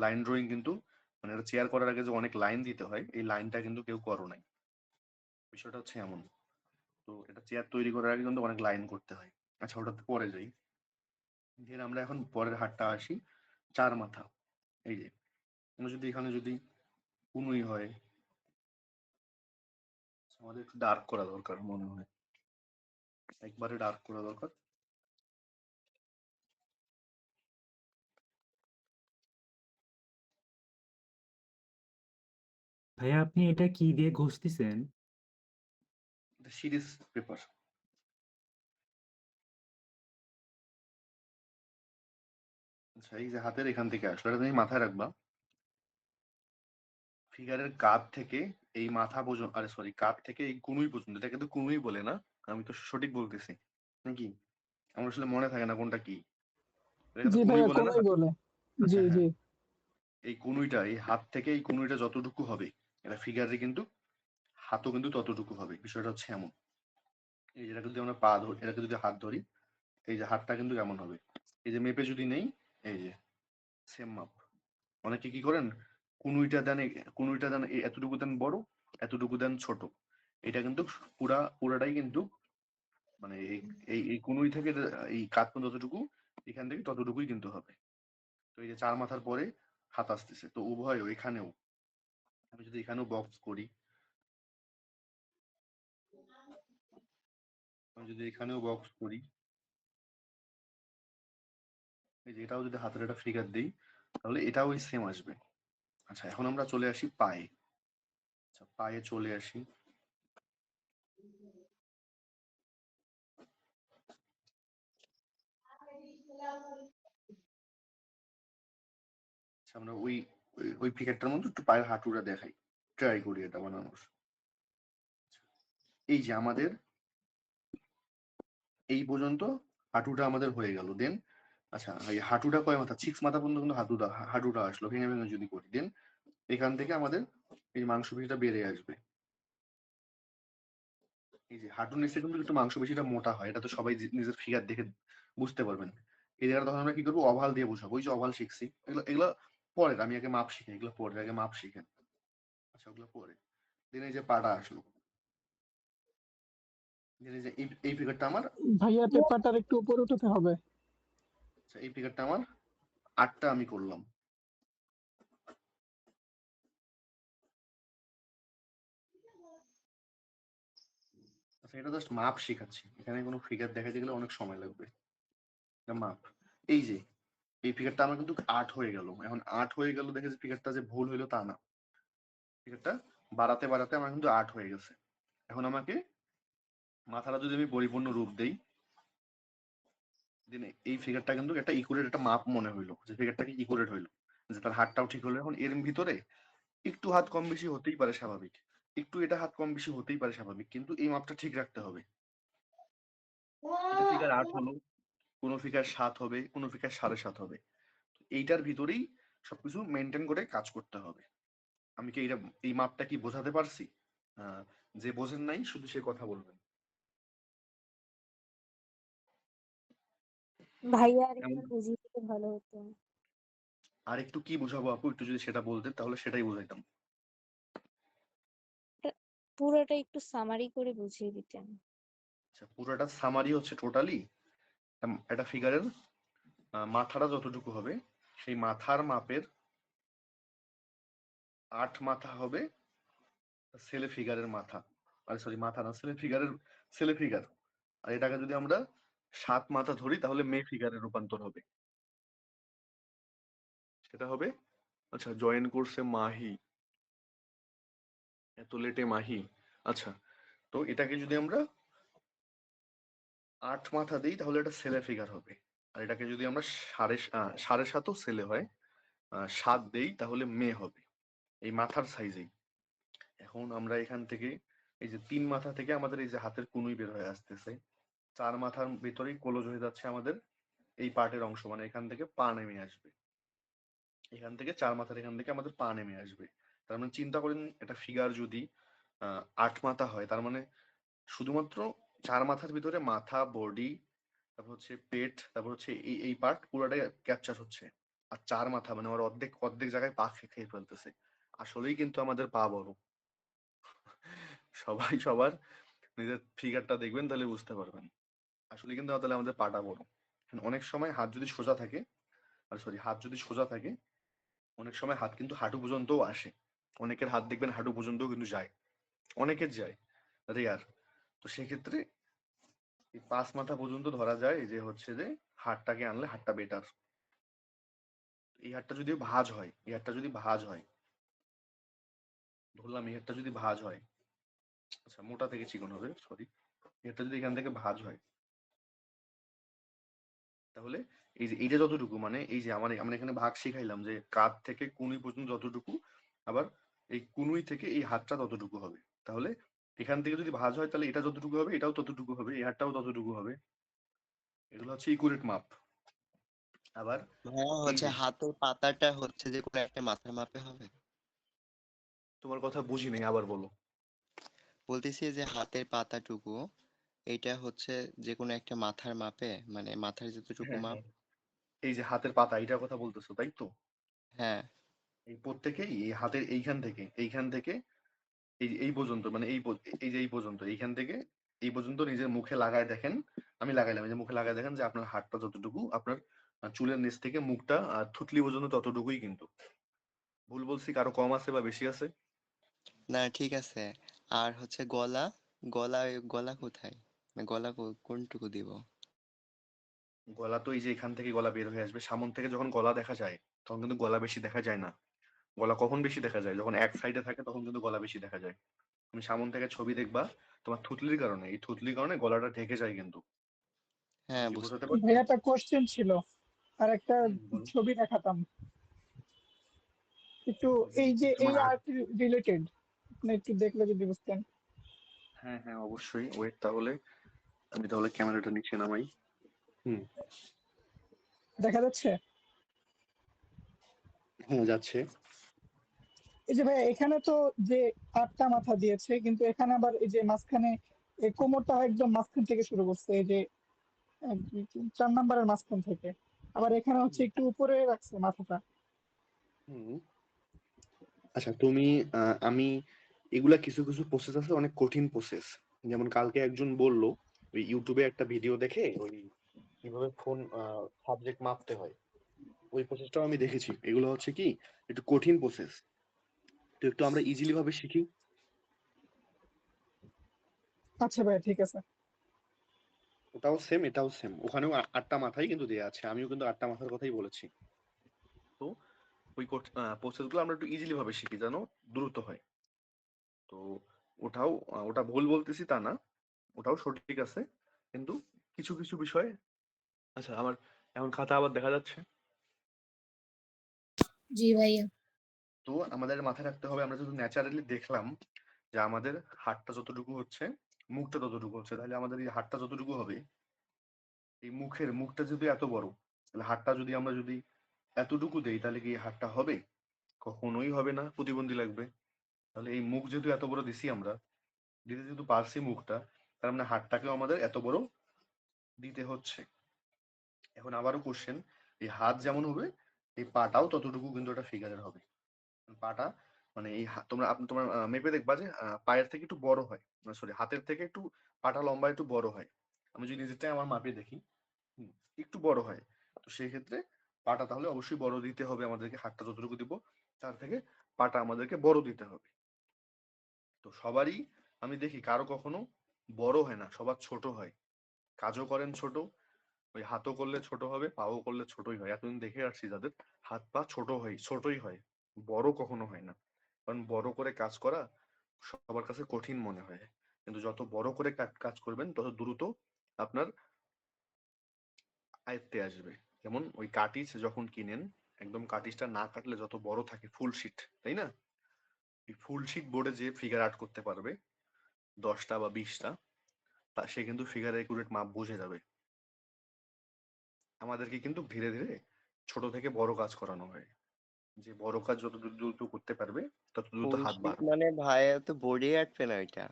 লাইন ড্রয়িং কিন্তু মানে একটা চেয়ার করার আগে যে অনেক লাইন দিতে হয় এই লাইনটা কিন্তু কেউ করো নাই। বিষয়টা হচ্ছে এমন। তো এটা চেয়ার তৈরি করার আগে কিন্তু অনেক লাইন করতে হয়। আচ্ছা ওটাতে পরে যাই। ধীরে আমরা এখন পরের হাতটা আসি, চার মাথা। এই যে আমরা যদি এখানে যদি কুনুই হয়, আমাদের একটু ডার্ক করা দরকার মনে হয়, একবারে ডার্ক করা দরকার। ভাইয়া আপনি এটা কি দিয়ে ঘষতেছেন? Series paper. আচ্ছা এই যে হাতের এখান থেকে আসলো, এটা তুমি মাথায় রাখবা। ফিগারের কাঁধ থেকে এই মাথা পর্যন্ত, আরে সরি, কাঁধ থেকে এই কুনুই পর্যন্ত, এটা কিন্তু কুনুই বলে না, আমি তো সঠিক বলতেছি নাকি? আমার আসলে মনে থাকে না কোনটা কি। এটা জি তো কুনুই ভাইয়া বলে না? কোনোই বলে। আচ্ছা জি হ্যাঁ, জি। এই কুনুইটা এই হাত থেকে এই কুনুইটা যতটুকু হবে এটা ফিগারে কিন্তু হাতও কিন্তু ততটুকু হবে। বিষয়টা হচ্ছে এমন, এই যেটা যদি আমরা পা ধরি, এটাকে যদি হাত ধরি, এই যে হাতটা কিন্তু কেমন হবে, এই যে মেপে যদি নেই, এই যে সেম মাপ। অনেকে কি করেন, কুনুইটা দেন এতটুকু দেন বড়, এতটুকু দেন ছোট। এটা কিন্তু পুরাটাই কিন্তু মানে এই এই এই কুনুই থেকে এই কাত পর্যন্ত যতটুকু, এখান থেকে ততটুকুই কিন্তু হবে। তো এই যে চার মাথার পরে হাত আসতেছে, তো উভয় এখানেও আমি যদি এখানেও বক্স করি, আমি যদি এখানেও বক্স করি, এই যে এটাও যদি হাতের একটা ফিগার দিই, তাহলে এটাও ওই সেম আসবে। আচ্ছা এখন আমরা চলে আসি পায়ে। আচ্ছা পায়ে চলে আসি। আচ্ছা আমরা ওই ওই ফিগারটার মধ্যে একটু পায়ের হাঁটুটা দেখাই, ট্রাই করি এটা বানানোর। এই যে আমাদের এই পর্যন্ত হাঁটুটা আমাদের হয়ে গেল। দেন আচ্ছা এই হাঁটুটা কয় মাথা, 6 মাথা পর্যন্ত কিন্তু হাঁটুটা আসলো, ভেঙে ভেঙে যদি করি, দেন এখান থেকে আমাদের এই মাংসপেশিটা বেড়ে আসবে। এই যে হাঁটুর নিচে কিন্তু একটু মাংসপেশিটা মোটা হয়, এটা তো সবাই নিজের ফিগার দেখে বুঝতে পারবেন। এই জায়গাটা তখন আমরা কি করবো, অভাল দিয়ে বোঝাবো। ওই যে অভাল শিখছি, এগুলো এগুলো পরের, আমি আগে মাপ শিখি, এগুলো পরে, আগে মাপ শিখেন। আচ্ছা ওগুলো পরে। দেন এই যে পাটা আসলো, দেন এই যে এই ফিগারটা আমার, ভাইয়া পেপারটার একটু উপরে উঠাতে হবে। আচ্ছা এই ফিগারটা আমার 8টা আমি করলাম। আচ্ছা এটা জাস্ট মাপ শেখাচ্ছি, এখানে কোনো ফিগার দেখাতে গেলে অনেক সময় লাগবে। এটা মাপ। এই যে এই ফিগারটা আমার কিন্তু 8 হয়ে গেল, এখন 8 হয়ে গেল দেখে যে ফিগারটা যে ভুল হইলো তা না, ফিগারটা বাড়াতে বাড়াতে আমার কিন্তু 8 হয়ে গেছে। এখন আমাকে মাথাটা যদি আমি পরিপূর্ণ রূপ দেই, এই ফিগারটা কিন্তু একটা ইকুরেট একটা মাপ মনে হইলো, যে ফিগারটা কি ইকুরেট হইলো, যে তার হাতটাও ঠিক হলো। এখন এর ভিতরে একটু হাত কম বেশি হতেই পারে স্বাভাবিক, একটু এটা হাত কম বেশি হতেই পারে স্বাভাবিক, কিন্তু এই মাপটা ঠিক রাখতে হবে। এটা ফিগার 8 হলো, কোনো ফিগার 7 হবে, কোনো ফিগার 7.5 হবে। এইটার ভিতরেই সবকিছু মেনটেন করে কাজ করতে হবে। আমি কি এই মাপটা কি বোঝাতে পারছি? যে বোঝেন নাই শুধু সে কথা বলবেন। ভাইয়া আর এমন একটু বুঝিয়ে দিতে ভালো হতো। আর একটু কি বুঝাবো আপু, একটু যদি সেটা বলতেন তাহলে সেটাই বুঝাইতাম। এটা পুরোটা একটু সামারি করে বুঝিয়ে দিতেন। আচ্ছা, পুরোটা সামারি হচ্ছে টোটালি একটা ফিগারের মাথাটা যতটুকু হবে সেই মাথার মাপের 8 মাথা হবে ছেলে ফিগারের মাথা, আর সরি মাথা না, ছেলে ফিগার। আর এটাকে যদি আমরা 7 মাথা ধরি তাহলে মেয়ে ফিগারে রূপান্তর হবে। সেটা হবে, আচ্ছা জয়েন করছে মাহি, এত লেটে মাহি। আচ্ছা, তো এটাকে যদি আমরা 8 মাথা দিই তাহলে এটা ছেলে ফিগার হবে। আর এটাকে যদি আমরা 7.5 ছেলে হয়, 7 দেই তাহলে মেয়ে হবে, এই মাথার সাইজেই। এখন আমরা এখান থেকে এই যে 3 মাথা থেকে আমাদের এই যে হাতের কুনুই বের হয়ে আসতেছে, 4 মাথার ভিতরেই ক্লোজ হয়ে যাচ্ছে আমাদের এই পার্টের অংশ, মানে এখান থেকে পা নেমে আসবে, এখান থেকে 4 মাথার এখান থেকে আমাদের পা নেমে আসবে। তার মানে চিন্তা করেন একটা ফিগার যদি 8 মাথা হয়, তার মানে শুধুমাত্র 4 মাথার ভিতরে মাথা, বডি, তারপর হচ্ছে পেট, তারপর হচ্ছে এই পার্ট পুরোটাই ক্যাপচার হচ্ছে। আর 4 মাথা মানে ওর অর্ধেক অর্ধেক জায়গায় পা খেয়ে ফেলতেছে। আসলেই কিন্তু আমাদের পা বড়। সবাই সবার নিজের ফিগারটা দেখবেন তাহলে বুঝতে পারবেন, আসলে কিন্তু তাহলে আমাদের পাটা বড়। অনেক সময় হাত যদি সোজা থাকে, হাত যদি সোজা থাকে, অনেক সময় হাত কিন্তু হাঁটু পর্যন্তও আসে। অনেকের হাত দেখবেন হাঁটু পর্যন্তও কিন্তু যায়, অনেকের যায়, রেয়ার। তো সেক্ষেত্রে এই 5 মাথা পর্যন্ত ধরা যায় যে হচ্ছে যে হাতটাকে আনলে হাতটা বেটার। এই হাতটা যদি ভাঁজ হয়, এই হাতটা যদি ভাঁজ হয়, ধরলাম এই হাতটা যদি ভাঁজ হয়, আচ্ছা মোটা থেকে চিকন হবে, সরি, এই হাতটা যদি এখান থেকে ভাঁজ হয়, তাহলে এই যে এইটা যতটুকু, মানে এই যে আমরা এখানে ভাগ শিখাইলাম যে কাঁধ থেকে কুনুই পর্যন্ত যতটুকু, আবার এই কুনুই থেকে এই হাতটা ততটুকু হবে। তাহলে এখান থেকে যদি ভাঁজ হয় তাহলে এটা যতটুকু হবে এটাও ততটুকু হবে, এই হাতটাও ততটুকু হবে। এগুলো হচ্ছে ইকুরেট মাপ। আবার ভাইয়া এই হচ্ছে যে হাতের পাতাটা হচ্ছে যে কোনো একটা মাথার মাপে হবে। তোমার কথা বুঝি নেই, আবার বলো। বলতেছি যে হাতের পাতাটুকু এটা হচ্ছে যে কোনো একটা মাথার মাপে, মানে মাথার যতটুকু হ্যাঁ মাপ। হ্যাঁ, এই যে হাতের পাতা এটার কথা বলতেছো তাই তো? হ্যাঁ এই প্রত্যেকেই এই হাতের এইখান থেকে এই পর্যন্ত, মানে এই যে এই পর্যন্ত, এইখান থেকে এই পর্যন্ত নিজের মুখে লাগায় দেখেন। আমি লাগাইলাম, এই যে মুখে লাগায় দেখেন যে আপনার হাতটা যতটুকু, আপনার চুলের নিচ থেকে মুখটা থুতলি পর্যন্ত ততটুকুই কিন্তু। ভুল বলছি? কারো কম আছে বা বেশি আছে? না ঠিক আছে। আর হচ্ছে গলা, গলা কোথায়, মানে গলা কোনটুকু দিব? গলা তো এই যে এখান থেকে গলা বের হয়ে আসবে, সামন থেকে যখন গলা দেখা যায় তখন কিন্তু গলা বেশি দেখা যায় না। গলা কখন বেশি দেখা যায়? যখন এক সাইডে থাকে তখন কিন্তু গলা বেশি দেখা যায়। তুমি সামন থেকে ছবি দেখবা, তোমার থুতলির কারণে, এই থুতলির কারণে গলাটা ঢেকে যায় কিন্তু। হ্যাঁ কি বুঝতে বোঝাতে ভাই পারছি? একটা কোশ্চেন ছিল, আর একটা বলো। ছবি দেখাতাম একটু, এই যে তোমার এই আর্ট রিলেটেড, আপনি একটু দেখলে যদি বুঝতেন। হ্যাঁ হ্যাঁ অবশ্যই, ওয়েট তাহলে আমি তাহলে ক্যামেরাটা নিচে নামাই। হুম, দেখা যাচ্ছে? হ্যাঁ যাচ্ছে। এই যে ভাই এখানে তো যে 8টা মাথা দিয়েছে, কিন্তু এখানে আবার এই যে মাঝখানে এই কোমরটা একদম মাঝখান থেকে শুরু করছে, এই যে 4 নাম্বারের মাঝখান থেকে, আবার এখানে হচ্ছে একটু উপরে রাখছে মাথাটা। হুম, আচ্ছা তুমি আমি এগুলা কিছু কিছু প্রসেস আছে অনেক কঠিন প্রসেস। যেমন কালকে একজন বলল ওই ইউটিউবে একটা ভিডিও দেখে ওই কিভাবে ফোন সাবজেক্ট মাপতে হয়, ওই প্রসেসটাও আমি দেখেছি। এগুলো হচ্ছে কি একটু কঠিন প্রসেস, তো একটু আমরা ইজিলি ভাবে শিখি। আচ্ছা ভাই, ঠিক আছে। ওটাও সেম, এটাও সেম। ওখানেও 8টা মাথাই কিন্তু দেয়া আছে। আমিও কিন্তু 8টা মাথার কথাই বলেছি। তো ওই প্রসেস গুলো আমরা একটু ইজিলি ভাবে শিখি যেন দ্রুত হয়। তো ওটা ভুল বলতেছি তা না, ওটাও সঠিক আছে, কিন্তু কিছু কিছু বিষয়। আচ্ছা, আমার এখন খাতা আবার দেখা যাচ্ছে। জি ভাইয়া। তো আমাদের মাথায় রাখতে হবে, আমরা যদি ন্যাচারালি দেখলাম যে আমাদের হাতটা যতটুকু হচ্ছে, মুখটা ততটুকু হচ্ছে, তাহলে আমাদের এই হাতটা যতটুকু হবে, এই মুখটা যদি এত বড়, তাহলে হাতটা যদি আমরা যদি এতটুকু দেই, তাহলে কি এই হাতটা হবে? কখনোই হবে না, প্রতিবন্ধী লাগবে। তাহলে এই মুখ যেহেতু এত বড় দিছি আমরা, দিতে যেহেতু পারছি মুখটা, তার মানে হাতটাকেও আমাদের এত বড় দিতে হচ্ছে। এখন আবারও কোশ্চেন, এই হাত যেমন হবে, এই পাটাও ততটুকু কিন্তু একটা ফিগারের হবে। পাটা মানে তোমার মেপে দেখবা যে পায়ের থেকে একটু বড় হয়, সরি হাতের থেকে একটু পাটা লম্বা একটু বড় হয়। আমি যদি নিজেরটাই আমার মাপে দেখি, একটু বড় হয়। তো সেই ক্ষেত্রে পাটা তাহলে অবশ্যই বড় দিতে হবে আমাদেরকে। হাতটা যতটুকু দিব তার থেকে পাটা আমাদেরকে বড় দিতে হবে। তো সবারই আমি দেখি কারো কখনো বড় হয় না, সবার ছোট হয়। কাজও করেন ছোট, ওই হাতও করলে ছোট হবে, পাও করলে ছোটই হয়। এতদিন দেখে আসছি যাদের হাত পা ছোটই হয়, বড় কখনো হয় না। কারণ বড় করে কাজ করা সবার কাছে কঠিন মনে হয়, কিন্তু যত বড় করে কাজ করবেন তত দ্রুত আপনার আয়ত্তে আসবে। যেমন ওই কাটিজ যখন কিনেন, একদম কাটিজটা না কাটলে যত বড় থাকে ফুল শিট, তাই না? এই ফুল শিট বোর্ডে যে ফিগার আর্ট করতে পারবে 10টা বা 20টা, সে কিন্তু ফিগার একুরেট মাপ বুঝে যাবে। আমাদেরকে কিন্তু ধীরে ধীরে ছোট থেকে বড় কাজ করানো হয়, যে বড় কাজ যত দ্রুত করতে পারবে তত দ্রুত ফুল হাত শীট বাড়বে। মানে ভাইয়া তো বোর্ডে আঁটবে না ওইটা।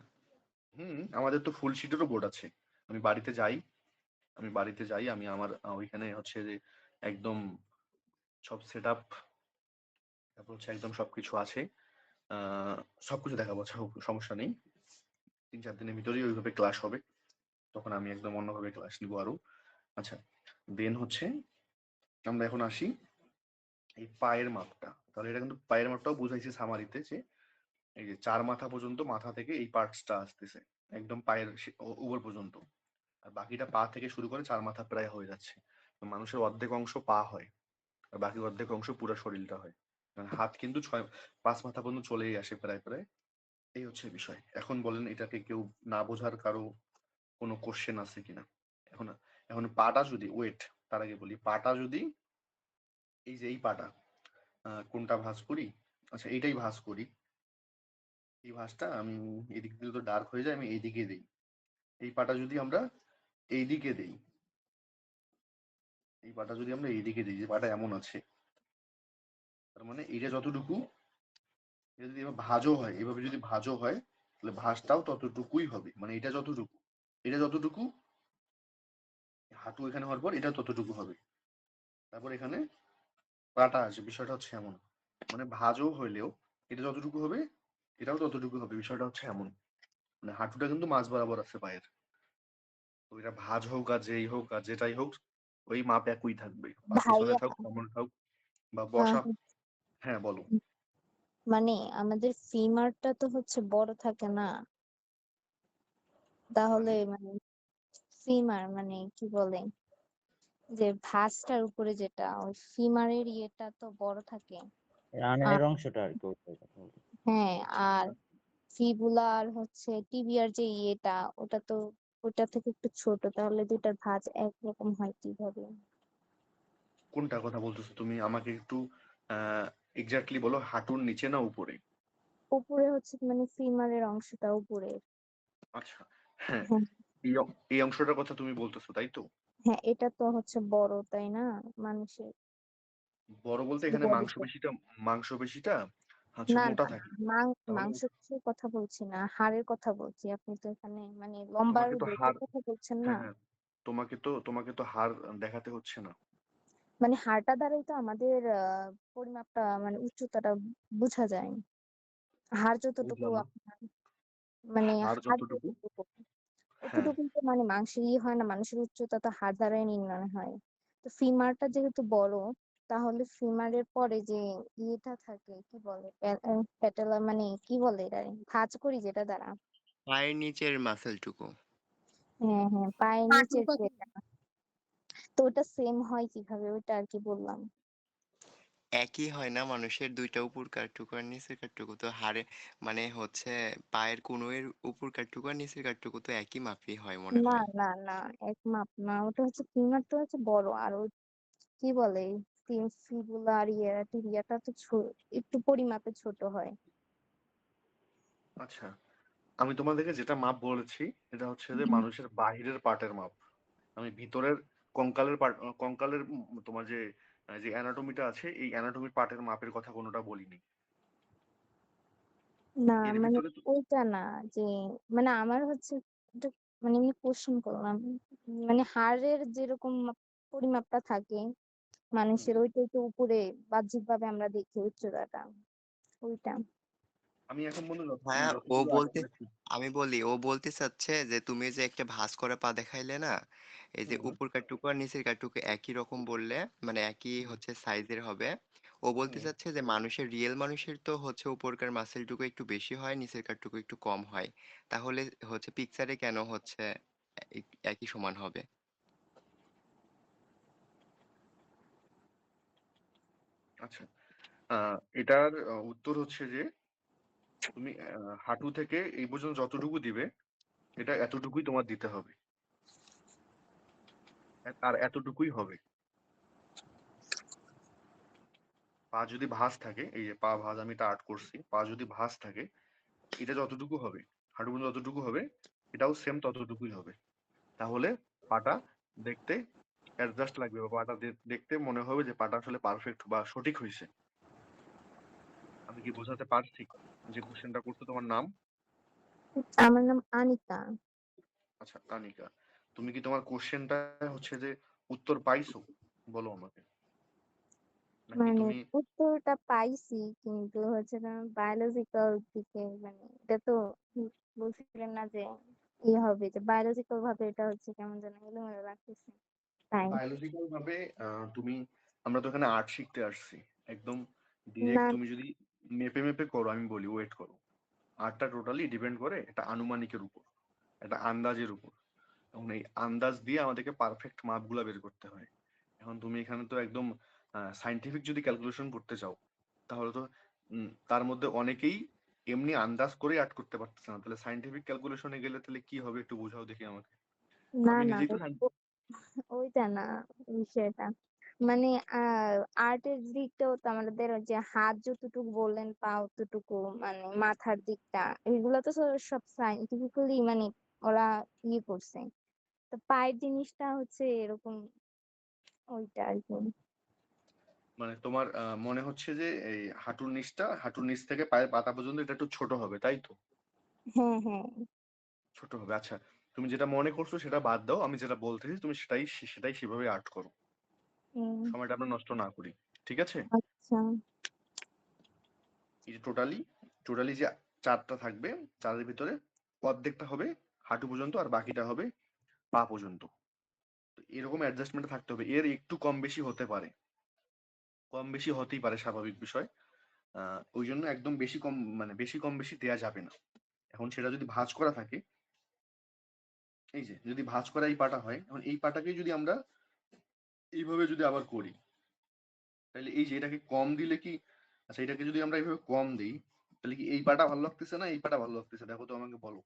আমাদের তো ফুল শিটেরও বোর্ড আছে। আমি বাড়িতে যাই, আমি আমার ওইখানে হচ্ছে যে একদম সব সেট আপ, তারপর হচ্ছে একদম সবকিছু আছে। সবকিছু দেখাবো, আচ্ছা সমস্যা নেই। 3-4 দিনের ভিতরেই ওইভাবে ক্লাস হবে, তখন আমি একদম অন্যভাবে ক্লাস নিবো আরো। আচ্ছা, দেন হচ্ছে আমরা এখন আসি এই পায়ের মাপটা। তাহলে এটা কিন্তু পায়ের মাপটাও বুঝাইছে সামারিতে, যে এই যে 4 মাথা পর্যন্ত, মাথা থেকে এই পার্টসটা আসতেছে একদম পায়ের উপর পর্যন্ত, আর বাকিটা পা থেকে শুরু করে 4 মাথা প্রায় হয়ে যাচ্ছে। তো মানুষের অর্ধেক অংশ পা হয়, আর বাকি অর্ধেক অংশ পুরো শরীরটা হয়। কারণ হাত কিন্তু 5 মাথা পর্যন্ত চলেই আসে প্রায় প্রায়। এই হচ্ছে বিষয়। এখন বলেন, এটাকে কেউ না বোঝার কারো কোনো কোশ্চেন আছে কিনা? এখন এখন পাটা যদি ওয়েট, তার আগে বলি, পাটা যদি এই যে এই পাটা, কোনটা ভাঁজ করি? আচ্ছা, এইটাই ভাঁজ করি। এই ভাঁজটা আমি এদিক দিয়ে তো ডার্ক হয়ে যায়, আমি এইদিকে দিই। এই পাটা যদি আমরা এইদিকে দিই, যে পাটা এমন আছে, তার মানে এটা যতটুকু, এটা যদি এবার ভাঁজও হয়, এভাবে যদি ভাঁজও হয়, তাহলে ভাঁজটাও ততটুকুই হবে। মানে এটা যতটুকু হাঁটু এখানে হওয়ার পর এটা ততটুকু হবে। তারপর এখানে পাটা আছে, বিষয়টা হচ্ছে এমন। মানে ভাঁজও হইলেও এটা যতটুকু হবে, এটাও ততটুকু হবে। বিষয়টা হচ্ছে এমন, মানে হাঁটুটা কিন্তু মাঝ বরাবর আছে পায়ের। তো এটা ভাঁজ হোক আর যেই হোক আর যেটাই হোক, ওই মাপ একই থাকবে। পা পিছনে ভাইয়া থাক, সামনে থাক, বা আহ, বসা। হ্যাঁ, বলো। মানে আমাদের ফিমারটা তো হচ্ছে বড় থাকে না, তাহলে মানে মানে ফিমার মানে কি বলে, যে ভাঁজটার উপরে যেটা ওই ফিমারের ইয়েটা তো বড় থাকে। রানের আর অংশটা আর কি ওইটার কথা বলছি। হ্যাঁ, আচ্ছা, আর ফিবুলা আর হচ্ছে টিবিয়ার যে ইয়েটা, ওটা তো ওটা থেকে একটু ছোট, তাহলে দুইটার ভাঁজ একরকম হয় কিভাবে? কোনটা কথা বলতেছো তুমি? আমাকে একটু এক্স্যাক্টলি বলো, হাঁটুর নিচে না উপরে? উপরে হচ্ছে মানে ফিমারের অংশটা উপরে। আচ্ছা, হ্যাঁ, হ্যাঁ, এই অংশটার কথা তুমি বলতেছো, তাই তো? হ্যাঁ, এটা তো হচ্ছে বড়, তাই না? মানুষের বড় বলতে এখানে বডিতে। মাংসপেশিটা হচ্ছে না মোটা না, থাকে। তাহলে মাংসের কথা বলছি না, হাড়ের কথা বলছি। আপনি তো এখানে মানে লম্বার তোমাকে তো ওয়েটের হাড়, কথা বলছেন না? হ্যাঁ হ্যাঁ, তোমাকে তো হাড় দেখাতে হচ্ছে না। মানে হাড়টা দ্বারাই তো আমাদের পরিমাপটা মানে উচ্চতাটা বোঝা যায়। হাড় যতটুকু বুঝলাম না। আপনার মানে হাড় হাড় যতটুকু, যতটুকু, হ্যাঁ, অতটুকু তো মানে মাংসের ইয়ে হয় না, মানুষের উচ্চতা তো হাড় দ্বারাই নির্ণয় হয়। তো ফিমারটা যেহেতু বড়, তাহলে ফিমারের পরে যে ইয়েটা থাকে কি বলে, প্যাটেলা মানে কি বলে এটা, ভাঁজ করি যেটা দ্বারা, পায়ের নিচের মাসেলটুকু। হ্যাঁ হ্যাঁ, পায়ের হাঁটুর নিচের কথা যেটা। তো ওটা সেম হয় কিভাবে, ওটা আর কি বললাম। একই হয় না, মানুষের ২ টা উপরকার টুকু আর নিচেরকার টুকু তো হাড়ে মানে হচ্ছে পায়ের কনুইয়ের উপরকার টুকু আর নিচেরকার টুকু তো একই মাপই হয় মনে না হয়। না না, এক মাপ না, ওটা হচ্ছে ফিঙ্গারটা হচ্ছে বড়, আর ওই কি বলে ফিবুলা আর টিবিয়াটা তো একটু পরিমাপে ছোট হয়। আচ্ছা, আমি তোমাদেরকে যেটা মাপ বলেছি এটা হচ্ছে যে হুম। মানুষের বাহিরের পার্টের মাপ। আমি ভিতরের কঙ্কালের পার্ট, কঙ্কালের তোমার যে যে অ্যানাটমিটা আছে এই অ্যানাটমির পার্টের মাপের কথা কোনোটা বলিনি। না এর মানে ভিতরে ওইটা না, যে মানে আমার হচ্ছে ওটা, মানে আমি কোশ্চেন করলাম, মানে হাড়ের যেরকম পরিমাপটা থাকে মানুষের, ওইটাই তো উপরে বাহ্যিক ভাবে আমরা দেখি উচ্চতাটা, ওইটা। আমি এখন পর্যন্ত হ্যাঁ, ও যতদূর আট বলতে করেছি। আমি বলি, ও বলতে চাচ্ছে যে তুমি যে একটা ভাঁজ করা পা দেখাইলে না, এই যে হুম, উপরকার টুকু আর নিচেরকার টুকু একই রকম বললে, মানে একই হুম, হচ্ছে সাইজের হবে। ও বলতে হুম। চাচ্ছে যে মানুষের রিয়েল মানুষের তো হচ্ছে উপরকার মাসেলটুকু একটু বেশি হয়, নিচেরকার টুকু একটু কম হয়। তাহলে হচ্ছে পিকচারে কেন হচ্ছে একই সমান হবে? আচ্ছা, এটার উত্তর হচ্ছে যে তুমি হাঁটু থেকে এই পর্যন্ত যতটুকু দিবে এটা এতটুকুই তোমার দিতে হবে, আর এতটুকুই হবে। পা যদি ভাঁজ থাকে, এই যে পা ভাঁজ আমি এটা আর্ট করছি, পা যদি ভাঁজ থাকে এটা যতটুকু হবে, হাঁটু পর্যন্ত যতটুকু হবে এটাও সেম ততটুকুই হবে। তাহলে পাটা দেখতে অ্যাডজাস্ট লাগবে, বা পাটা দেখতে মনে হবে যে পাটা আসলে পারফেক্ট বা সঠিক হয়েছে। আমি কি বোঝাতে পারছি? যে কোশ্চেনটা করছো, তোমার নাম? আমার নাম আনিকা। আচ্ছা, তানিকা, তুমি কি তোমার কোশ্চেনটা হচ্ছে যে উত্তর পাইছো? বলো আমাকে। নাকি মানে তুমি উত্তরটা পাইছি, কিন্তু হচ্ছে না বায়োলজিক্যাল দিকে, মানে এটা তো বলছিলেন না যে হবে, যে বায়োলজিক্যাল ভাবে এটা হচ্ছে কেমন যেন এলোমেলো লাগতেছে, তাই। বায়োলজিক্যাল ভাবে তুমি, আমরা তো এখানে আর্ট শিখতে আসছি, একদম না ডিরেক্ট তুমি যদি মেপে মেপে করো, আমি বলি ওয়েট করো, আর্টটা টোটালি ডিপেন্ড করে একটা আনুমানিকের উপর, একটা আন্দাজের উপর। এখন এই আন্দাজ দিয়ে আমাদেরকে পারফেক্ট মাপগুলা বের করতে হয়। এখন তুমি এখানে তো একদম সাইন্টিফিক যদি ক্যালকুলেশন করতে চাও, তাহলে তো তার মধ্যে অনেকেই এমনি আন্দাজ করে আর্ট করতে পারতেছে না, তাহলে সাইন্টিফিক ক্যালকুলেশনে গেলে তাহলে কি হবে একটু বোঝাও দেখি আমাকে। না আমি না, নিজেই তো ওইটা না বিষয়টা, মানে আর্টের দিকটাও তো আমাদের ওই যে হাত যতটুকু বললেন, পা অতটুকু, মানে মাথার দিকটা, এগুলো তো সব সাইন্টিফিক্যালি মানে ওরা ইয়ে করছে। তো পায়ের জিনিসটা হচ্ছে এরকম, ওইটা আর কি। মানে তোমার মনে হচ্ছে যে এই হাঁটুর নিচ থেকে পায়ের পাতা পর্যন্ত এটা একটু ছোট হবে, তাই তো? হ্যাঁ হ্যাঁ। ছোট হবে, আচ্ছা। তুমি যেটা মনে করছো সেটা বাদ দাও, আমি যেটা বলতেছি তুমি সেটাই সেভাবে আর্ট করো, উম, সময়টা আমরা নষ্ট না করি। ঠিক আছে? আচ্ছা। এই যে টোটালি টোটালি যে চারটা থাকবে, চারের ভিতরে অর্ধেকটা হবে হাঁটু পর্যন্ত আর বাকিটা হবে পা পর্যন্ত। তো এরকম অ্যাডজাস্টমেন্ট থাকতে হবে, এর একটু কম বেশি হতে পারে, কম বেশি হতেই পারে, স্বাভাবিক বিষয়। ওই জন্য একদম বেশি কম, মানে বেশি কম বেশি দেয়া যাবে না। এখন সেটা যদি ভাঁজ করা থাকে, এই যে যদি ভাঁজ করা এই পাটা হয়, এখন এই পাটাকে যদি আমরা এইভাবে যদি আবার করি, তাহলে এই যে এটাকে কম দিলে কি, আচ্ছা এটাকে যদি আমরা এইভাবে কম দিই, তাহলে কি এই পাটা ভালো লাগতেছে না এই পাটা ভালো লাগতেছে? দেখো তো আমাকে বলো,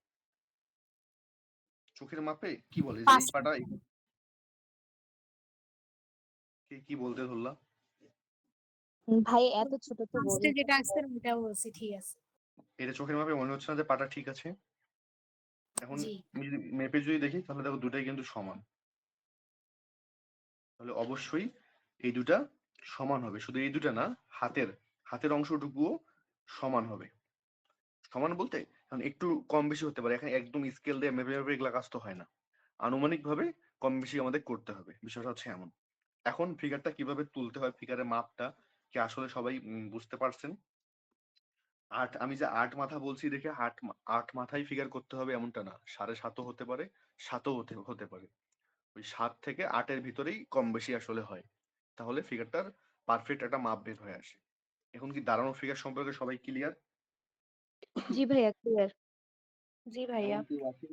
চোখের মাপে কি বলে যে এই পাঁচ পাটা কি বলতে ধরলা? ভাই এত ছোট তো ফার্স্টে বলি। যেটা আসছে ওটা বলছি, ঠিক আছে। এটা চোখের মাপে মনে হচ্ছে না যে পাটা ঠিক আছে? এখন জি। আমি যদি মেপে যদি দেখি তাহলে দেখো দুটাই কিন্তু সমান, তাহলে অবশ্যই এই দুটা সমান হবে। শুধু এই দুটা না, হাতের হাতের অংশটুকুও সমান হবে। সমান বলতে এখন একটু কম বেশি হতে পারে, এখানে একদম স্কেল দিয়ে মেপে মেপে এগুলা কাজ তো হয় না, আনুমানিক ভাবে কম বেশি আমাদের করতে হবে, বিষয়টা হচ্ছে এমন। এখন ফিগারটা কিভাবে তুলতে হয়, ফিগারের মাপটা কি আসলে সবাই বুঝতে পারছেন? আমি যে ৮ মাথা বলছি দেখে ৮ মাথায় ফিগার করতে হবে এমনটা না, ৭.৫ও হতে পারে, ৭ও হতে পারে। ওই ৭ থেকে ৮ এর ভিতরেই কম বেশি আসলে হয়, তাহলে ফিগারটার পারফেক্ট একটা মাপ বের হয়ে আসে। এখন কি দাঁড়ানো ফিগার সম্পর্কে সবাই ক্লিয়ার? জি ভাইয়া, ক্লিয়ার। জি ভাইয়া। এমন কেউ আছেন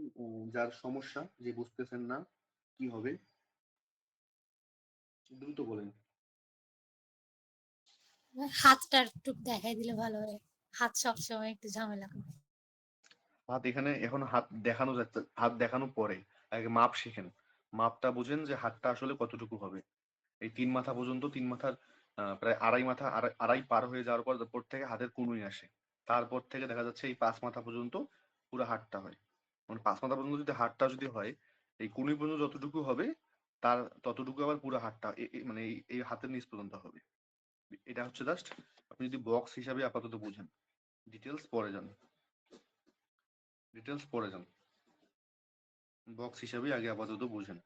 যার সমস্যা, যে বুঝতেছেন না কি হবে? দ্রুত বলেন। হাতটা একটু দেখাই দিলে ভালো হয়। হাত সবসময় একটু ঝামেলা করে। হাত এখানে এখন হাত দেখানো যাচ্ছে, হাত দেখানো পরে আগে মাপ শিখেন। মাপটা বুঝেন যে হাতটা আসলে কতটুকু হবে। এই ৩ মাথা পর্যন্ত, ৩ মাথার প্রায় আড়াই মাথা, আড়াই পার হয়ে যাওয়ার পর থেকে হাতের কনুই আসে। তারপর থেকে দেখা যাচ্ছে এই ৫ মাথা পর্যন্ত পুরো হাতটা হয়। মানে ৫ মাথা পর্যন্ত যদি হাতটা যদি হয়, এই কনুই পর্যন্ত যতটুকু হবে তার ততটুকু আবার পুরো হাতটা মানে এই হাতের নিচ পর্যন্ত হবে। এটা হচ্ছে জাস্ট আপনি যদি বক্স হিসাবে আপাতত বুঝেন। ডিটেলস পরে যান, ডিটেলস পরে যান। বক্স হিসাবে আগে আপাতত বুঝেন।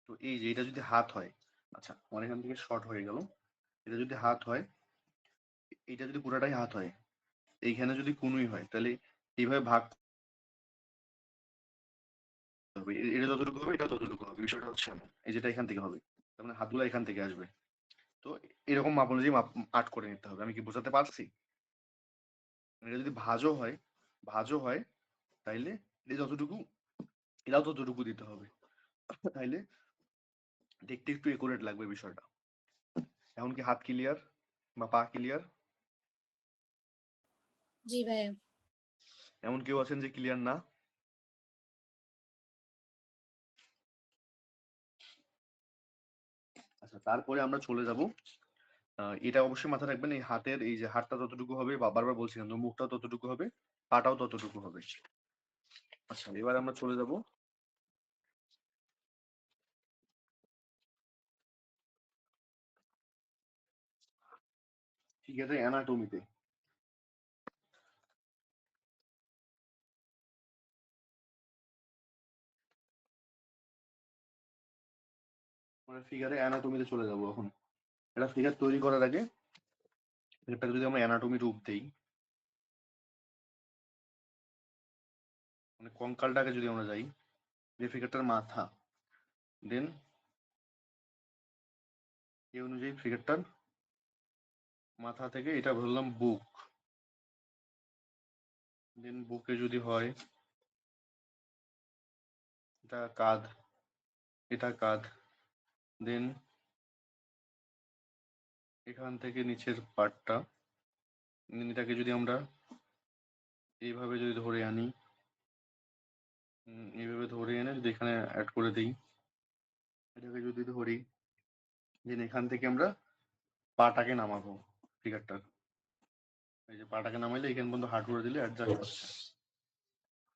তো এই যে এটা যদি হাত হয়, আচ্ছা আমার এখান থেকে শর্ট হয়ে গেল। এটা যদি হাত হয়, এটা যদি পুরাটাই হাত হয়, এইখানে যদি কুনুই হয়, তাহলে এইভাবে ভাগ হবে। এটা যতটুকু হবে এটা ততটুকু হবে। বিষয়টা হচ্ছে এমন। এই যেটা এখান থেকে হবে, তার মানে হাতগুলো এখান থেকে আসবে। তো এরকম মাপ অনুযায়ী আর্ট করে নিতে হবে। আমি কি বোঝাতে পারছি? এটা যদি ভাঁজও হয় তাইলে এটা যতটুকু, এটাও ততটুকু দিতে হবে। তাইলে দেখতে একটু একুরেট লাগবে বিষয়টা। এখন কি হাত ক্লিয়ার বা পা ক্লিয়ার? জি ভাইয়া। এমন কেউ আছেন যে ক্লিয়ার না? আচ্ছা, তারপরে আমরা চলে যাব। এটা অবশ্যই মাথায় রাখবেন, এই হাতের এই যে হাতটা যতটুকু হবে, বা বারবার বলছিলাম যে মুখটাও ততটুকু হবে, পাটাও ততটুকু হবে। আচ্ছা, এবার আমরা চলে যাব ফিগারের অ্যানাটমিতে। মানে ফিগারে অ্যানাটমিতে চলে যাব এখন। এটা ফিগার তৈরি করার আগে এটাকে যদি আমরা অ্যানাটমি রূপ দেই, মানে কঙ্কালটাকে যদি আমরা যাই, যে ফিগারটার মাথা, দেন এই অনুযায়ী ফিগারটার মাথা থেকে এটা ধরলাম বুক, দেন বুকে যদি হয় এটা কাঁধ, এটা কাঁধ, দেন এখান থেকে নিচের পার্টটা, এটাকে যদি আমরা এইভাবে যদি ধরে আনি, এইভাবে ধরে এনে যদি এখানে অ্যাড করে দিই, এটাকে যদি ধরি, দেন এখান থেকে আমরা পাটাকে নামাবো ফিগারটার। এই যে পাটাকে নামাইলে এখান পর্যন্ত হাঁটু করে দিলে অ্যাডজাস্ট হচ্ছে।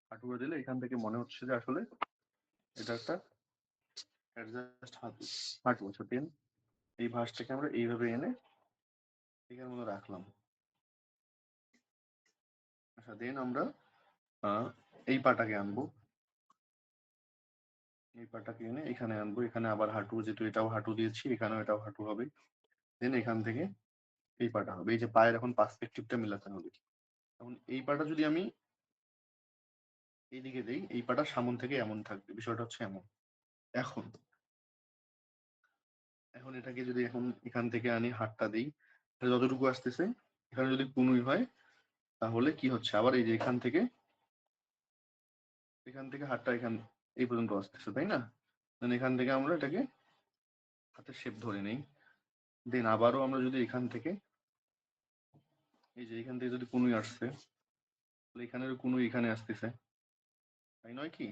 হাঁটু করে দিলে এখান থেকে মনে হচ্ছে যে আসলে এটা একটা অ্যাডজাস্ট হাঁটু। হাঁটু আচ্ছা, দেন এই ভাঁজটাকে আমরা এইভাবে এনে এখানের মধ্যে রাখলাম। আচ্ছা, দেন আমরা এই পাটাকে আনবো, এই পাটাকে এনে এখানে আনবো। এখানে আবার হাঁটু, যেহেতু এটাও হাঁটু দিয়েছি, এখানেও এটাও হাঁটু হবে। দেন এখান থেকে এই পাটা হবে। এই যে পায়ের এখন পার্সপেক্টিভটা মিলাতে হবে। এখন এই পাটা যদি আমি এইদিকে দেই, এই পাটা সামন থেকে এমন থাকবে। বিষয়টা হচ্ছে এমন। এখন এখন এটাকে যদি এখন এখান থেকে আনি, হাতটা দিই, যতটুকু আসতেছে, এখানে যদি কুনুই হয় তাহলে কি হচ্ছে, আবার এই যে এখান থেকে হাতটা এখান এই পর্যন্ত আসতেছে, তাই না? দেন এখান থেকে আমরা এটাকে হাতের শেপ ধরে নেই। দেন আবারও আমরা যদি এখান থেকে এই যে এখান থেকে যদি কুনুই আসছে, তাহলে এখানের কুনুই এখানে আসতেছে, তাই নয় কি?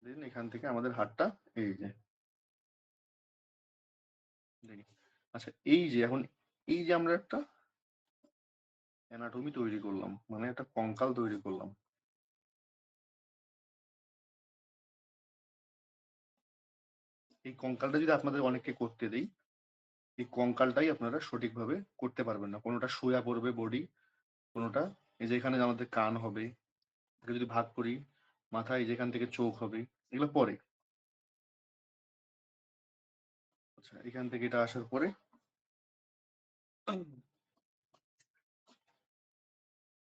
দেন এখান থেকে আমাদের হাতটা এই যে দেখি। আচ্ছা, এই যে এখন এই যে আমরা একটা অ্যানাটমি তৈরি করলাম, মানে একটা কঙ্কাল তৈরি করলাম। এই কঙ্কালটা যদি আপনাদের অনেককে করতে দেই, এই কঙ্কালটাই আপনারা সঠিকভাবে করতে পারবেন না। কোনোটা সোয়া পড়বে বডি, কোনোটা এই যে এখানে আমাদের কান হবে, এটা যদি ভাগ করি, মাথায় যেখান থেকে চোখ হবে, এগুলো পরে। আচ্ছা, এখান থেকে এটা আসার পরে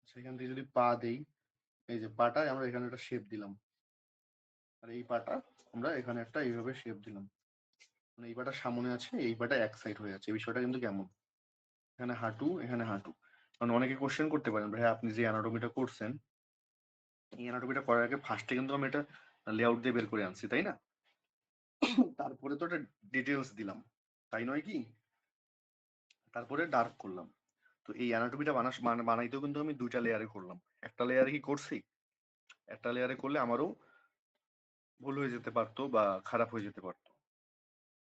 সেখান থেকে যদি পা দেই, এই যে পাটায় আমরা এখানে একটা শেপ দিলাম, আর এই পাটা আমরা এখানে একটা এইভাবে শেপ দিলাম। মানে এই পাটা সামনে আছে, এই পাটা এক সাইড হয়ে আছে। এই বিষয়টা কিন্তু কেমন? এখানে হাঁটু, এখানে হাঁটু। কারণ অনেকে কোশ্চেন করতে পারেন, ভাই আপনি যে অ্যানাটমিটা করছেন, এই অ্যানাটমিটা করার আগে ফার্স্টে কিন্তু আমি এটা লেআউট দিয়ে বের করে আনছি, তাই না? তারপরে তো এটা ডিটেলস দিলাম, তাই নয় কি? তারপরে ডার্ক করলাম। তো এই অ্যানাটমিটা বানাইতেও কিন্তু আমি 2টা লেয়ারে করলাম। একটা লেয়ারে কি করছি, একটা লেয়ারে করলে আমারও ভুল হয়ে যেতে পারতো বা খারাপ হয়ে যেতে পারতো।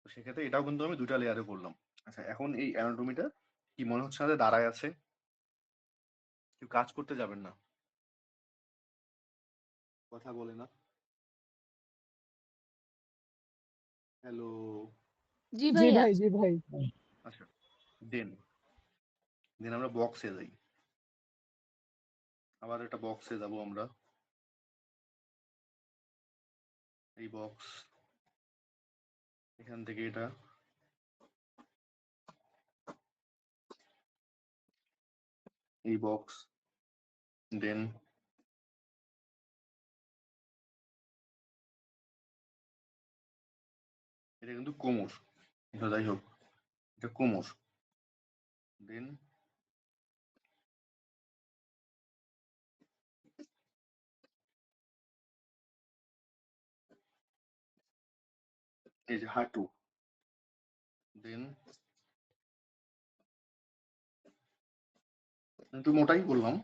তো সেক্ষেত্রে এটাও কিন্তু আমি 2টা লেয়ারে করলাম। আচ্ছা, এখন এই অ্যানাটমিটা কি মনে হচ্ছে না যে দাঁড়ায় আছে? কেউ কাজ করতে যাবেন না, কথা বলে না। হ্যালো। জি জি ভাইয়া। ভাই, জি ভাই। আচ্ছা, দেন দেন আমরা বক্সে যাই। আবার একটা বক্সে যাব আমরা। এই বক্স, এখান থেকে এটা, এই বক্স, দেন এটা কিন্তু কোমর, এটা যাই হোক, এটা কোমর, দেন এই যে হাঁটু, দেন একটু মোটাই করলাম।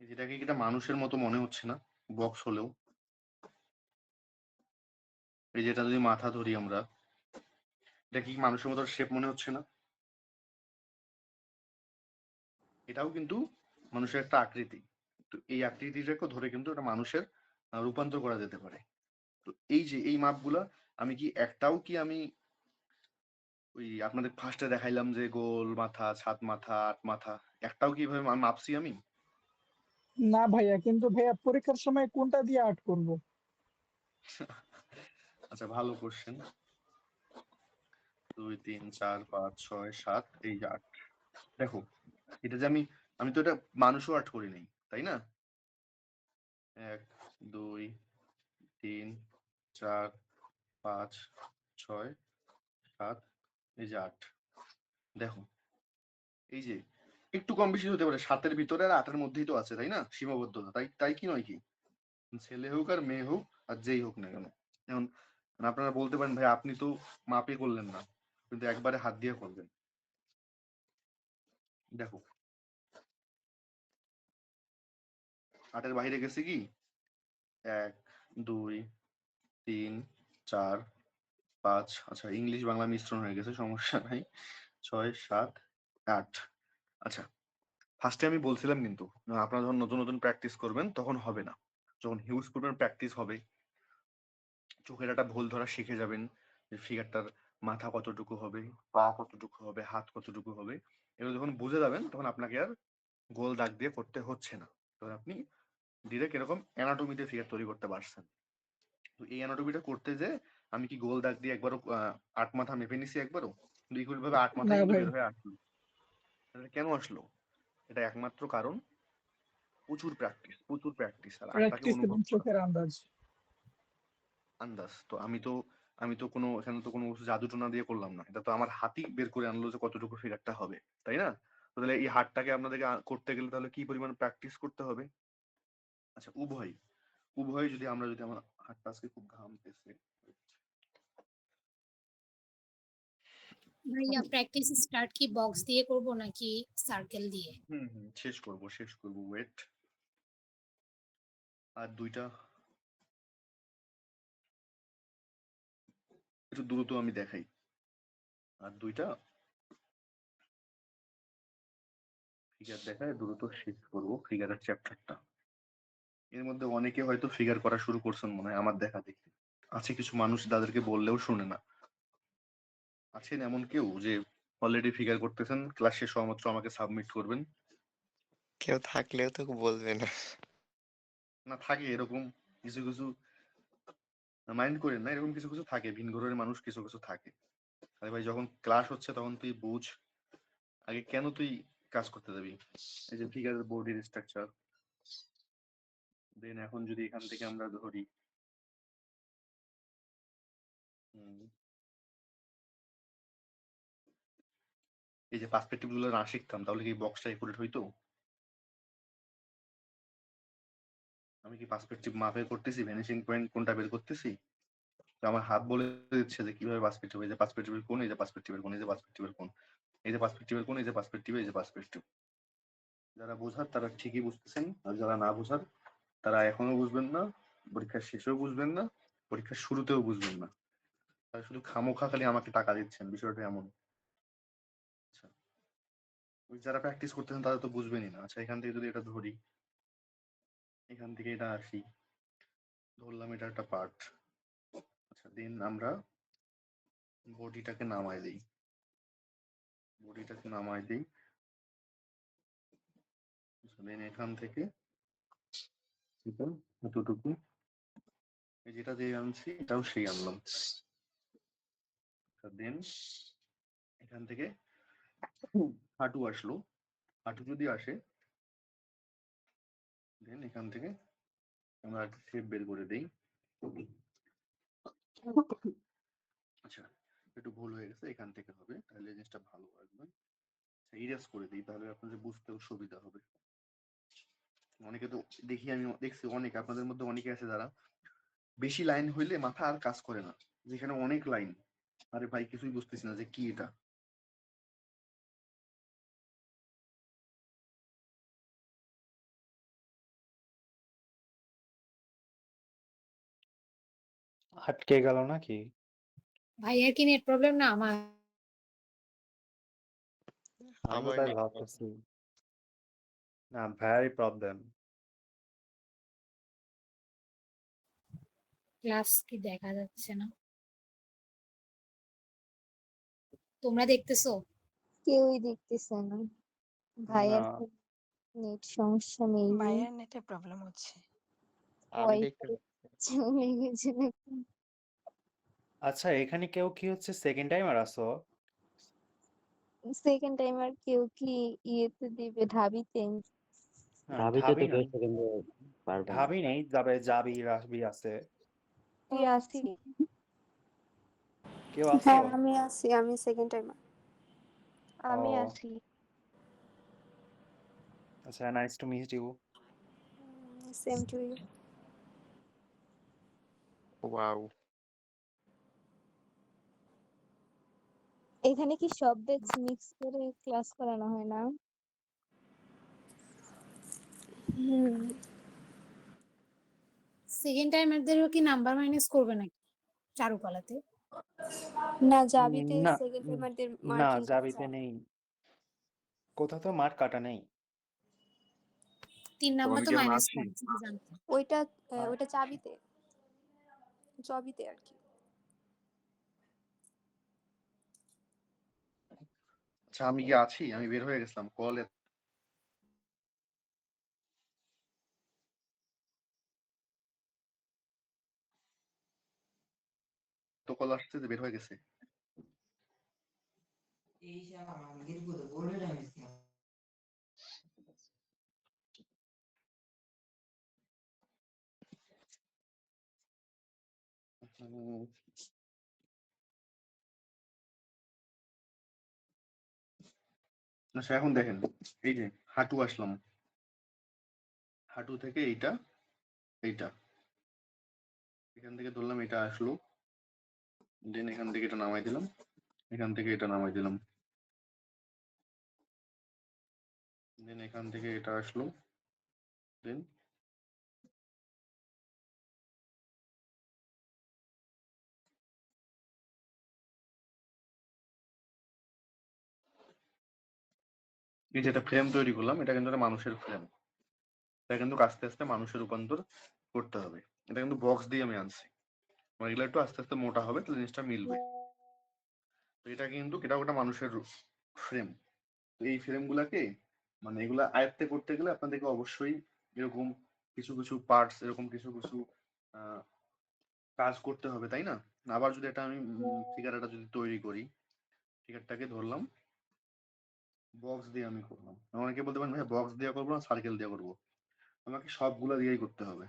যেটাকে এটা মানুষের মতো মনে হচ্ছে না বক্স হলেও? এই যেটা যদি মাথা ধরি আমরা, এটা কি মানুষের মতো শেপ মনে হচ্ছে না? এটাও কিন্তু মানুষের একটা আকৃতি। তো এই আকৃতিটাকে ধরে কিন্তু এটা মানুষের রূপান্তর করা যেতে পারে। তো এই যে এই মাপগুলা আমি কি একটাও কি আমি ওই আপনাদের ফার্স্টে দেখাইলাম যে গোল মাথা, 7 মাথা, 8 মাথা, একটাও কি এভাবে মাপছি আমি? না ভাইয়া, কিন্তু ভাইয়া পরীক্ষার সময় কোনটা দিয়ে আর্ট করব? আচ্ছা, ভালো কোশ্চেন। 2 3 4 5 6 7, এই যে 8। দেখো, এটা যে আমি আমি তো এটা মানুষও আর্ট করি নাই, তাই না? 1 2 3 4 5 6 7, এই যে 8। দেখো, এই যে একটু কম বেশি হতে পারে, 7-এর ভিতরে আর 8-এর মধ্যেই তো আছে, তাই না? সীমাবদ্ধতা, তাই তাই কি নয় কি? ছেলে হোক আর মেয়ে হোক আর যেই হোক না কেন। এখন আপনারা বলতে পারেন, ভাই আপনি তো মাপে করলেন না, কিন্তু একবারে হাত দিয়ে করবেন। দেখো, 8-এর বাইরে গেছে কি? 1 2 3 4 5, আচ্ছা ইংলিশ বাংলা মিশ্রণ হয়ে গেছে, সমস্যা নাই। 6 7 8। আচ্ছা, ফার্স্টে আমি বলছিলাম কিন্তু আপনারা যখন নতুন নতুন প্র্যাকটিস করবেন তখন হবে না, যখন হিউজ করবেন প্র্যাকটিস হবে, চোখের একটা ভুল ধরা শিখে যাবেন, যে ফিগারটার মাথা কতটুকু হবে, পা কতটুকু হবে, হাত কতটুকু হবে, এগুলো যখন বুঝে যাবেন তখন আপনাকে আর গোল দাগ দিয়ে করতে হচ্ছে না। তখন আপনি ডিরেক্ট এরকম অ্যানাটমিতে ফিগার তৈরি করতে পারছেন। তো এই অ্যানাটমিটা করতে যে আমি কি গোল দাগ দিয়ে একবারও 8 মাথা মেপে নিছি একবারও? কিন্তু ইকুয়াল ভাবে 8 মাথাই না কিন্তু ভাই, বের হয়ে আসলো। তাহলে কেন আসলো? এটা একমাত্র কারণ প্রচুর প্র্যাকটিস, প্রচুর প্র্যাকটিস আর আটটাকে প্র্যাকটিস এবং অনুভব করা, চোখের আন্দাজ। আন্দাজ। তো আমি তো কোনো এখানে তো কোনো জাদু টোনা দিয়ে করলাম না, এটা তো আমার হাতই বের করে আনলো যে কতটুকু ফিগারটা হবে, তাই না? তো তাহলে এই হাতটাকে আপনাদেরকে করতে গেলে তাহলে কি পরিমাণ প্র্যাকটিস করতে হবে? আচ্ছা, উভয় উভয় যদি আমার হাতটা আজকে খুব ঘামতেছে। ভাইয়া প্র্যাকটিস স্টার্ট কি বক্স দিয়ে করব নাকি সার্কেল দিয়ে? শেষ করব, ওয়েট। আর 2টা একটু দ্রুত আমি দেখাই। আর 2টা ফিগার দেখায় দ্রুত শেষ করব ফিগারের চ্যাপ্টারটা। এর মধ্যে অনেকে হয়তো ফিগার করা শুরু করছেন মনে হয় আমার দেখা দেখে। আছে কিছু মানুষ তাদেরকে বললেও শুনে না। আছেন এমন কেউ যে অলরেডি ফিগার করতেছেন, ক্লাস শেষ হওয়া মাত্র আমাকে সাবমিট করবেন? কেউ থাকলেও তো বলবে না। না, থাকে এরকম কিছু কিছু, মাইন্ড করেন না, এরকম কিছু কিছু থাকে, ভিন গ্রহের মানুষ কিছু কিছু থাকে। আরে ভাই, যখন ক্লাস হচ্ছে তখন তুই বুঝ আগে কেন তুই কাজ করতে দেবি। এই যে ফিগারের বডির স্ট্রাকচার। দেন এখন যদি এখান থেকে আমরা ধরি এই যে পার্সপেক্টিভ গুলো না শিখতাম তাহলে কি বক্সটা একুরেট হইতো? আমি কি পার্সপেক্টিভ মাপে করতেছি, ভ্যানিশিং পয়েন্ট কোনটা বের করতেছি? তো আমার হাত বলে দিচ্ছে যে কিভাবে পার্সপেক্টিভ, এই যে পার্সপেক্টিভের কোণ, এই যে পার্সপেক্টিভের কোণ, এই যে পার্সপেক্টিভের কোণ, এই যে পার্সপেক্টিভের কোণ, এই যে পার্সপেক্টিভ, এই যে পার্সপেক্টিভ। যারা বোঝার তারা ঠিকই বুঝতেছেন, আর যারা না বোঝার তারা এখনো বুঝবেন না, পরীক্ষার শেষেও বুঝবেন না, পরীক্ষার শুরুতেও বুঝবেন না। তারা শুধু খামোখা খালি আমাকে টাকা দিচ্ছেন, বিষয়টা এমন। আচ্ছা, যারা প্র্যাকটিস করতেছেন তারা তো বুঝবেনই না। আচ্ছা, এখান থেকে যদি এটা ধরি, এখান থেকে এটা আসি, ধরলাম এটা একটা পার্ট। আচ্ছা, দেন আমরা বডিটাকে নামাই দিই, দেন এখান থেকে এটা এতটুকু, যেটা দিয়ে আনছি এটাও সেই আনলাম। দেন এখান থেকে হাঁটু আসলো, হাঁটু যদি আসে দেন এখান থেকে আমরা একটা শেপ বের করে দেই। আচ্ছা, একটু ভুল হয়ে গেছে, এখান থেকে হবে, তাহলে জিনিসটা ভালো আসবে। ইরেজ করে দিই, তাহলে আপনাদের বুঝতেও সুবিধা হবে। অনেকে তো দেখি, আমি দেখছি অনেক, আপনাদের মধ্যে অনেকে আছে যারা বেশি লাইন হইলে মাথা আর কাজ করে না, যেখানে অনেক লাইন, আরে ভাই কিছুই বুঝতেছি না যে কি এটা। আটকে গেল নাকি? ভাইয়ার কি নেট প্রবলেম না আমার? আমি তো আমার তাই নেট ভাবতেছি। না, ভ্যারি প্রবলেম। ক্লাস কি দেখা যাচ্ছে না? তোমরা দেখতেছো? কেউই দেখতেছে না। না, ভাইয়ার নেট সমস্যা নেই। ভাইয়ার নেটে প্রবলেম হচ্ছে। আমি দেখতে ওয়াইফাই পাচ্ছি। চলে গেছে নাকি? আচ্ছা, এখানে কেউ কি হচ্ছে সেকেন্ড টাইমার আসো? সেকেন্ড টাইম আর কেউ কি ইয়েতে দিবে, ঢাবিতে? না, ঢাবিতে ঢাবি তো নাই, কেউ সেকেন্ডে পারবে না। ঢাবি নেই, যাবে জাবি রাসবি আছে। আছি। কেউ আসো? হ্যাঁ আমি আছি, আমি সেকেন্ড টাইমার। আমি ও আছি। আচ্ছা, nice to meet you. Same to you. Wow, এখানে কি সব ব্যাচ মিক্স করে ক্লাস করানো হয় না? সেকেন্ড টাইমারদেরও কি নাম্বার মাইনাস করবে নাকি চারুকলাতে? না, জাবিতে না সেকেন্ড টাইমারদের না, মার্কিং করা জাবিতে যায়। নেই, কোথাও তো মার্ক কাটা নেই। 3 নাম্বার আমি তো কি এখন মাইনাস আছি? করে, সেটা জানতাম। ওইটা ওইটা জাবিতে, জবিতে আর কি। আচ্ছা, আমি কি আছি? আমি বের হয়ে গেছিলাম কলে, তো কল আসছে যে বের হয়ে গেছে। আচ্ছা, এখন দেখেন, এই যে হাঁটু আসলাম, হাঁটু থেকে এইটা, এখান থেকে ধরলাম এটা আসলো, দেন এখান থেকে এটা নামাই দিলাম, এখান থেকে এটা নামাই দিলাম, দেন এখান থেকে এটা আসলো, দেন এই যেটা ফ্রেম তৈরি করলাম, এটা কিন্তু একটা মানুষের ফ্রেম, এটা কিন্তু আস্তে আস্তে মানুষের রূপান্তর করতে হবে। এটা কিন্তু বক্স দিয়ে আমি আনছি, এগুলো একটু আস্তে আস্তে মোটা হবে, তাহলে জিনিসটা মিলবে। তো এটা কিন্তু এটা ওটা মানুষের ফ্রেম। তো এই ফ্রেম গুলাকে মানে এগুলা আয়ত্তে করতে গেলে আপনাদেরকে অবশ্যই এরকম কিছু কিছু পার্টস, এরকম কিছু কিছু কাজ করতে হবে, তাই না? আবার যদি এটা আমি ফিগারটা যদি তৈরি করি, ফিগারটাকে ধরলাম, বক্স দিয়ে আমি করলাম। অনেকে বলতে পারেন ভাই বক্স দিয়ে করবো না সার্কেল দিয়ে করবো, আমাকে সবগুলা দিয়েই করতে হবে।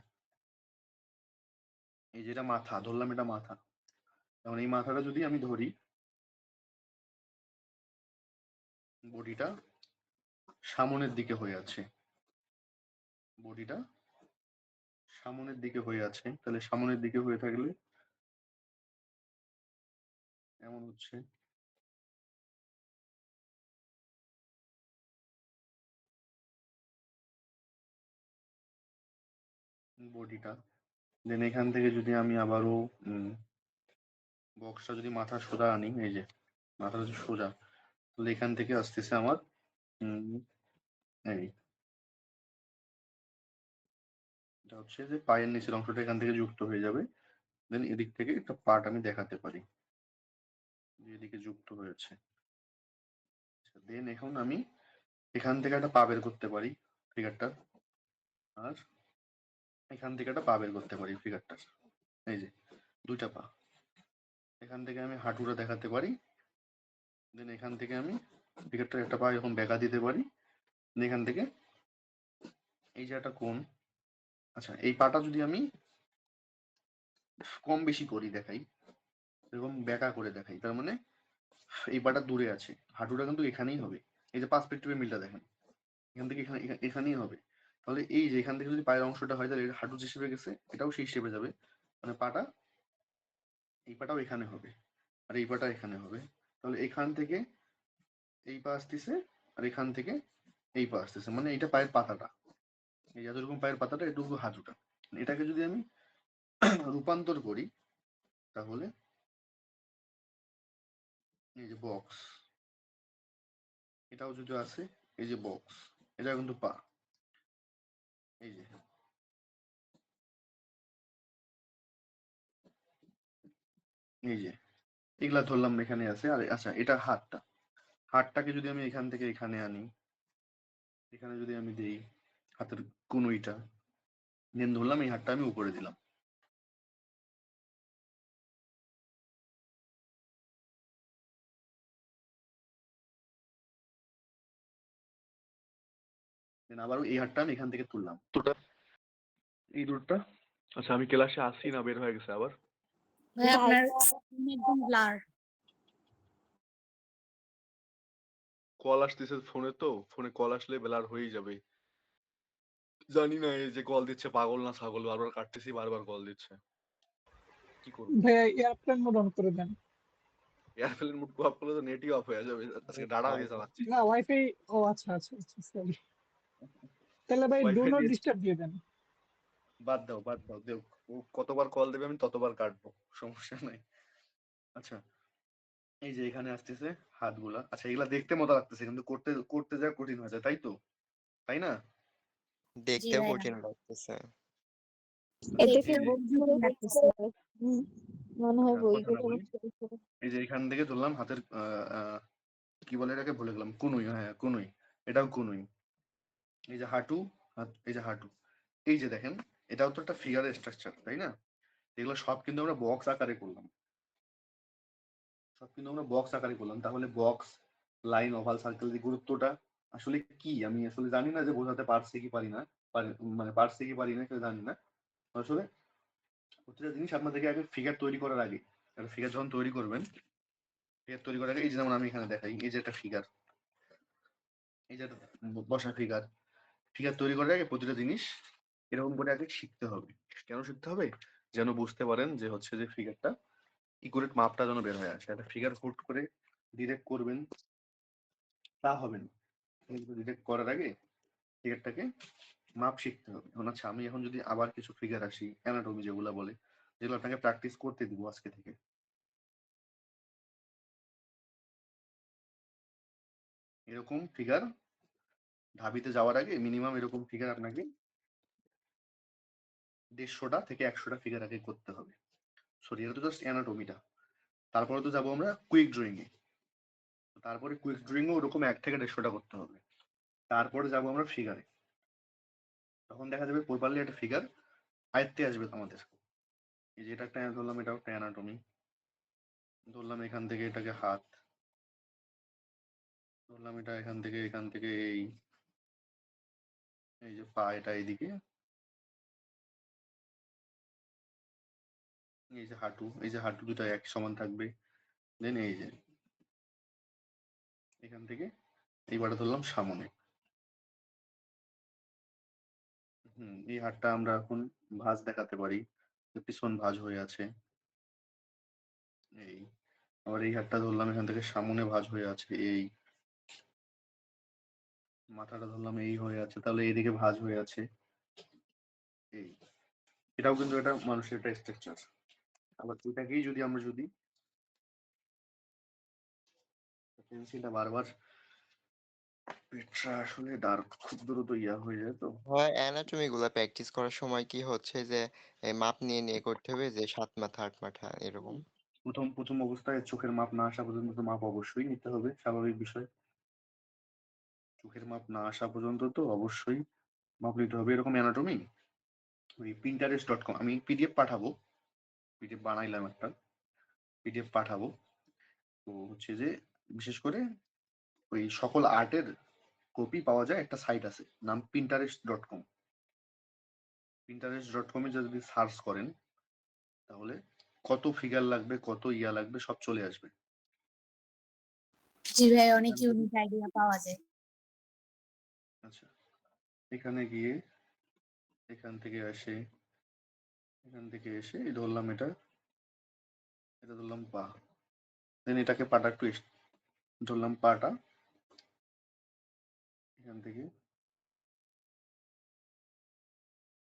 এই যেটা মাথা ধরলাম, এটা মাথা। এখন এই মাথাটা যদি আমি ধরি, বডিটা সামনের দিকে হয়ে আছে, বডিটা সামনের দিকে হয়ে আছে, তাহলে সামনের দিকে হয়ে থাকলে এমন হচ্ছে। বডিটা দেন এখান থেকে যদি আমি আবারও বক্সটা যদি মাথা সোজা আনি, এই যে মাথা যদি সোজা, তাহলে এখান থেকে আসতেছে আমার এই এটা হচ্ছে যে পায়ের নিচের অংশটা এখান থেকে যুক্ত হয়ে যাবে। দেন এদিক থেকে একটা পার্ট আমি দেখাতে পারি যে এদিকে যুক্ত হয়েছে। দেন এখন আমি এখান থেকে একটা পা বের করতে পারি ফিগারটা, আর এখান থেকে একটা পা বের করতে পারি ফিগারটার। এই যে দুইটা পা, এখান থেকে আমি হাঁটুটা দেখাতে পারি। দেন এখান থেকে আমি ফিগারটার একটা পা এরকম বেঁকা দিতে পারি। এখান থেকে এই যে একটা কোণ, আচ্ছা এই পাটা যদি আমি কম বেশি করি দেখাই, এরকম বেঁকা করে দেখাই, তার মানে এই পাটা দূরে আছে, হাঁটুটা কিন্তু এখানেই হবে। এই যে পার্সপেক্টিভের মিলটা দেখেন, এখান থেকে এখানেই হবে। তাহলে এই যে এখান থেকে যদি পায়ের অংশটা হয়, তাহলে এটা হাঁটু যে শেপে গেছে এটাও সেই শেপে যাবে, মানে পাটা এই পাটাও এখানে হবে আর এই পাটা এখানে হবে। তাহলে এখান থেকে এই পা আসতেছে আর এখান থেকে এই পা আসতেছে, মানে এটা পায়ের পাতাটা, এই যতটুকু পায়ের পাতাটা এটুকু হাঁটুটা। এটাকে যদি আমি রূপান্তর করি, তাহলে এই যে বক্স, এটাও যদি আসে, এই যে বক্স, এটা কিন্তু পা, এই যে এই যে এগুলা ধরলাম এখানে আছে। আর আচ্ছা এটা হাতটা, হাতটাকে যদি আমি এখান থেকে এখানে আনি, এখানে যদি আমি দিই হাতের কনুইটা, দেন ধরলাম এই হাতটা আমি উপরে দিলাম, দেন আবারও এই হাতটা আমি এখান থেকে তুললাম, এই দূরটা। আচ্ছা আমি ক্লাসে আসি না বের হয়ে গেছে আবার? ভাই আপনার ভাইয়া স্ক্রিন একদম ব্লার। কল আসতেছে ফোনে, তো ফোনে কল আসলে বেলার হয়েই যাবে। জানি না এই যে কল দিচ্ছে পাগল না ছাগল, বারবার কাটতেছি, বারবার কল দিচ্ছে, কি করবো? ভাইয়া এয়ারপ্লেন মোড অন করে দেন। এয়ারপ্লেন মুড অফ করলে তো নেটই অফ হয়ে যাবে, আজকে ডাটা দিয়ে চালাচ্ছি। না ওয়াইফাই, ও আচ্ছা আচ্ছা আচ্ছা সরি। তাহলে ভাই ডু ওয়াইফাই নট দিয়ে ডিস্টার্ব দিয়ে দেন। বাদ দাও বাদ দাও, দেও ও কতবার কল দেবে আমি ততবার কাটবো, সমস্যা নাই। আচ্ছা এই যে এখানে আসতেছে হাতগুলা, আচ্ছা এগুলা দেখতে মজা লাগতেছে কিন্তু করতে করতে যা কঠিন হয়ে যায়, তাই তো, তাই না? জি দেখতেও ভাইয়া, কঠিন লাগতেছে। এটা কি এই দেখতেও যে বই জটিল করে দেখতে লাগতেছে। হবে? মনে হয় আচ্ছা বই কথা না করে বলি, বসে বসে। এই যে এখান থেকে ধরলাম হাতের কি বলে এটাকে ভুলে গেলাম, কুনুই, হ্যাঁ কুনুই, এটাও কুনুই। এই যে হাঁটু, এই যে হাঁটু, এই যে দেখেন এটাও তো একটা ফিগারের স্ট্রাকচার, তাই না? এগুলো সব কিন্তু আমরা বক্স আকারে করলাম, সব কিন্তু আমরা বক্স আকারে করলাম। তাহলে বক্স, লাইন, ওভাল, সার্কেল এর গুরুত্বটা আসলে কি আমি আসলে জানি না, যে বোঝাতে পারছি কি পারি না, মানে পারছি কি পারি না কেউ জানি না। আসলে প্রতিটা জিনিস আপনাদেরকে আগে ফিগার তৈরি করার আগে, একটা ফিগার যখন তৈরি করবেন, ফিগার তৈরি করার আগে এই যে যেমন আমি এখানে দেখাই, এই যে একটা ফিগার, এই যে একটা বসা ফিগার, ফিগার তৈরি করার আগে প্রতিটা জিনিস এরকম করে আগে শিখতে হবে। কেন শিখতে হবে? যেন বুঝতে পারেন যে হচ্ছে যে ফিগারটা ইকুরেট মাপটা যেন বের হয়ে আসে। একটা ফিগার হুট করে ডিরেক্ট করবেন তা হবে না, কিন্তু ডিরেক্ট করার আগে ফিগারটাকে মাপ শিখতে হবে। এখন আচ্ছা আমি এখন যদি আবার কিছু ফিগার আসি, অ্যানাটমি যেগুলো বলে, যেগুলো আপনাকে প্র্যাকটিস করতে দিব আজকে থেকে। এরকম ফিগার ঢাবিতে যাওয়ার আগে মিনিমাম এরকম ফিগার আপনাকে 150টা থেকে 100টা ফিগার আগে করতে হবে। সরি এটা তো জাস্ট অ্যানাটমিটা। তারপরে তো যাবো আমরা কুইক ড্রয়িং এ, তারপরে কুইক ড্রয়িং এ ওরকম 1 থেকে 150টা করতে হবে। তারপরে যাবো আমরা ফিগারে, তখন দেখা যাবে প্রপারলি একটা ফিগার আয়ত্তে আসবে আমাদের। এই যে এটা একটা ধরলাম, এটাও একটা অ্যানাটমি ধরলাম, এখান থেকে এটাকে হাত, ধরলাম এটা এখান থেকে এই যে পা এটা এইদিকে, এই যে হাঁটু দুটো এক সমান থাকবে। দেন এই যে এখান থেকে এইবারে ধরলাম সামনে। এই হাতটা আমরা এখন ভাঁজ দেখাতে পারি, পিছন ভাঁজ হয়ে আছে। এই আবার এই হাতটা ধরলাম এখান থেকে সামনে ভাঁজ হয়ে আছে। এই মাথাটা ধরলাম এই হয়ে আছে, তাহলে এইদিকে ভাঁজ হয়ে আছে। এই এটাও কিন্তু এটা মানুষের একটা স্ট্রাকচার। আবার এটাকেই যদি আমরা পেন্সিলটা বারবার পেটটা আসলে ডার্ক খুব দ্রুত ইয়া হয়ে যায় তো। হয় অ্যানাটমি গুলা প্র্যাকটিস করার সময় কি হচ্ছে যে মাপ নিয়ে করতে হবে, যে 7 মাথা 8 মাথা এরকম। প্রথম অবস্থায় চোখের মাপ না আসা পর্যন্ত তো মাপ অবশ্যই নিতে হবে, স্বাভাবিক বিষয়। চোখের মাপ না আসা পর্যন্ত তো অবশ্যই মাপ নিতে হবে। এরকম অ্যানাটমি ওই pinterest.com আমি পিডিএফ পাঠাবো, পিডিএফ বানাইলাম একটা, পিডিএফ পাঠাবো। তো হচ্ছে যে বিশেষ করে ওই সকল আর্টের কপি পাওয়া যায় একটা সাইট আছে, নাম pinterest.com। pinterest.com এ যদি সার্চ করেন তাহলে কত ফিগার লাগবে, কত ইয়া লাগবে সব চলে আসবে। জি ভাই, অনেক এখান থেকে ইউনিক আইডিয়া পাওয়া যায়। আচ্ছা এখানে গিয়ে এখান থেকে এসে এই ধরলাম এটা ধরলাম পা। দেন এটাকে পাটা একটু ধরলাম পাটা, এখান থেকে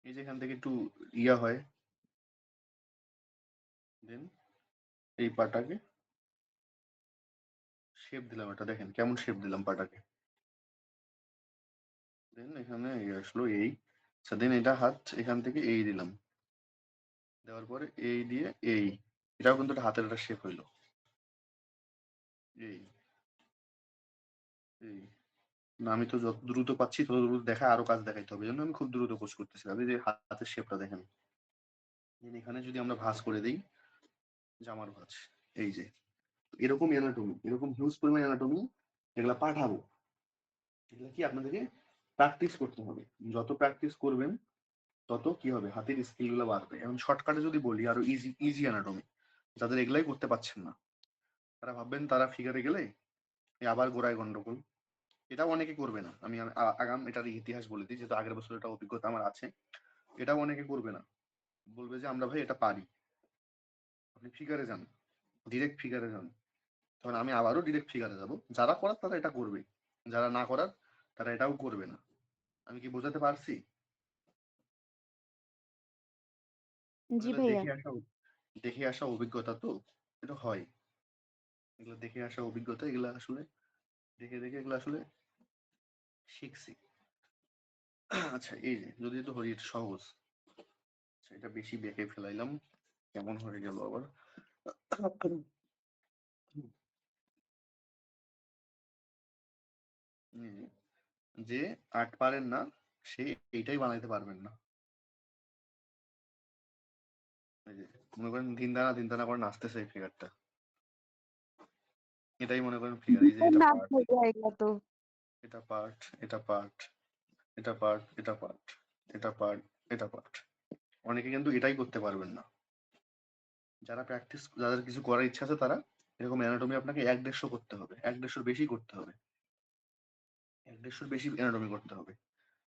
এই যে এখান থেকে একটু ইয়া হয়। দেন এই পাটাকে শেপ দিলাম, এটা দেখেন কেমন শেপ দিলাম পাটাকে। দেন এখানে আসলো এই। আচ্ছা দেন এটা হাত এখান থেকে এই দিলাম, দেওয়ার পরে এই দিয়ে এই, এটাও কিন্তু একটা হাতের একটা শেপ হইলো। এই এই না আমি তো যত দ্রুত পাচ্ছি তত দ্রুত দেখা আরো কাজ দেখাইতে হবে, এই জন্য আমি খুব দ্রুত কোচ করতেছি। আপনি যে হাতের শেপটা দেখেন, এখানে যদি আমরা ভাঁজ করে দিই, জামার ভাঁজ, এই যে এরকম অ্যানাটমি, এরকম হিউজ পরিমাণ অ্যানাটমি এগুলা পাঠাবো। এগুলা কি আপনাদেরকে প্র্যাকটিস করতে হবে। যত প্র্যাকটিস করবেন তত কি হবে, হাতের স্কিল গুলো বাড়বে। এখন শর্টকাটে যদি বলি আরো ইজি অ্যানাটমি, যাদের এগুলাই করতে পারছেন না তারা ভাববেন তারা ফিগারে গেলে আবার গোড়ায় গন্ডগোল। এটাও অনেকে করবে না, আমি আগাম এটার ইতিহাস বলে দিই, যেহেতু আগের বছর এটা অভিজ্ঞতা আমার আছে। এটাও অনেকে করবে না, বলবে যে আমরা ভাই এটা পারি। আপনি ফিগারে যান, ডিরেক্ট ফিগারে যান। তখন আমি আবারও ডিরেক্ট ফিগারে যাব। যারা করার তারা এটা করবে, যারা না করার তারা এটাও করবে না। আমি কি বোঝাতে পারছি? জি এগুলো ভাইয়া। দেখে আসা অভিজ্ঞতা তো, এটা হয়। এগুলো দেখে আসা অভিজ্ঞতা, এগুলো আসলে দেখে এগুলো আসলে শিখছি। আচ্ছা এই যে যদি তো হরি এটা সহজ, আচ্ছা এটা বেশি বেঁকে ফেলাইলাম, কেমন হয়ে গেল আবার। যে আর্ট পারেন না সে এইটাই বানাইতে পারবেন না। এই যে মনে করেন দিন দানা করে নাচতেছে এই ফিগারটা, এটাই মনে করেন ফিগার। এই যে এটা না পার্ট, ভাইয়া, এগুলো তো এটা পার্ট, এটা পার্ট, এটা পার্ট, এটা পার্ট, এটা পার্ট, এটা পার্ট। অনেকে কিন্তু এটাই করতে পারবেন না। যাদের কিছু করার ইচ্ছা আছে তারা এরকম অ্যানাটমি আপনাকে 1-150 করতে হবে, 1-150 বেশি করতে হবে, 1-150 বেশি অ্যানাটমি করতে হবে।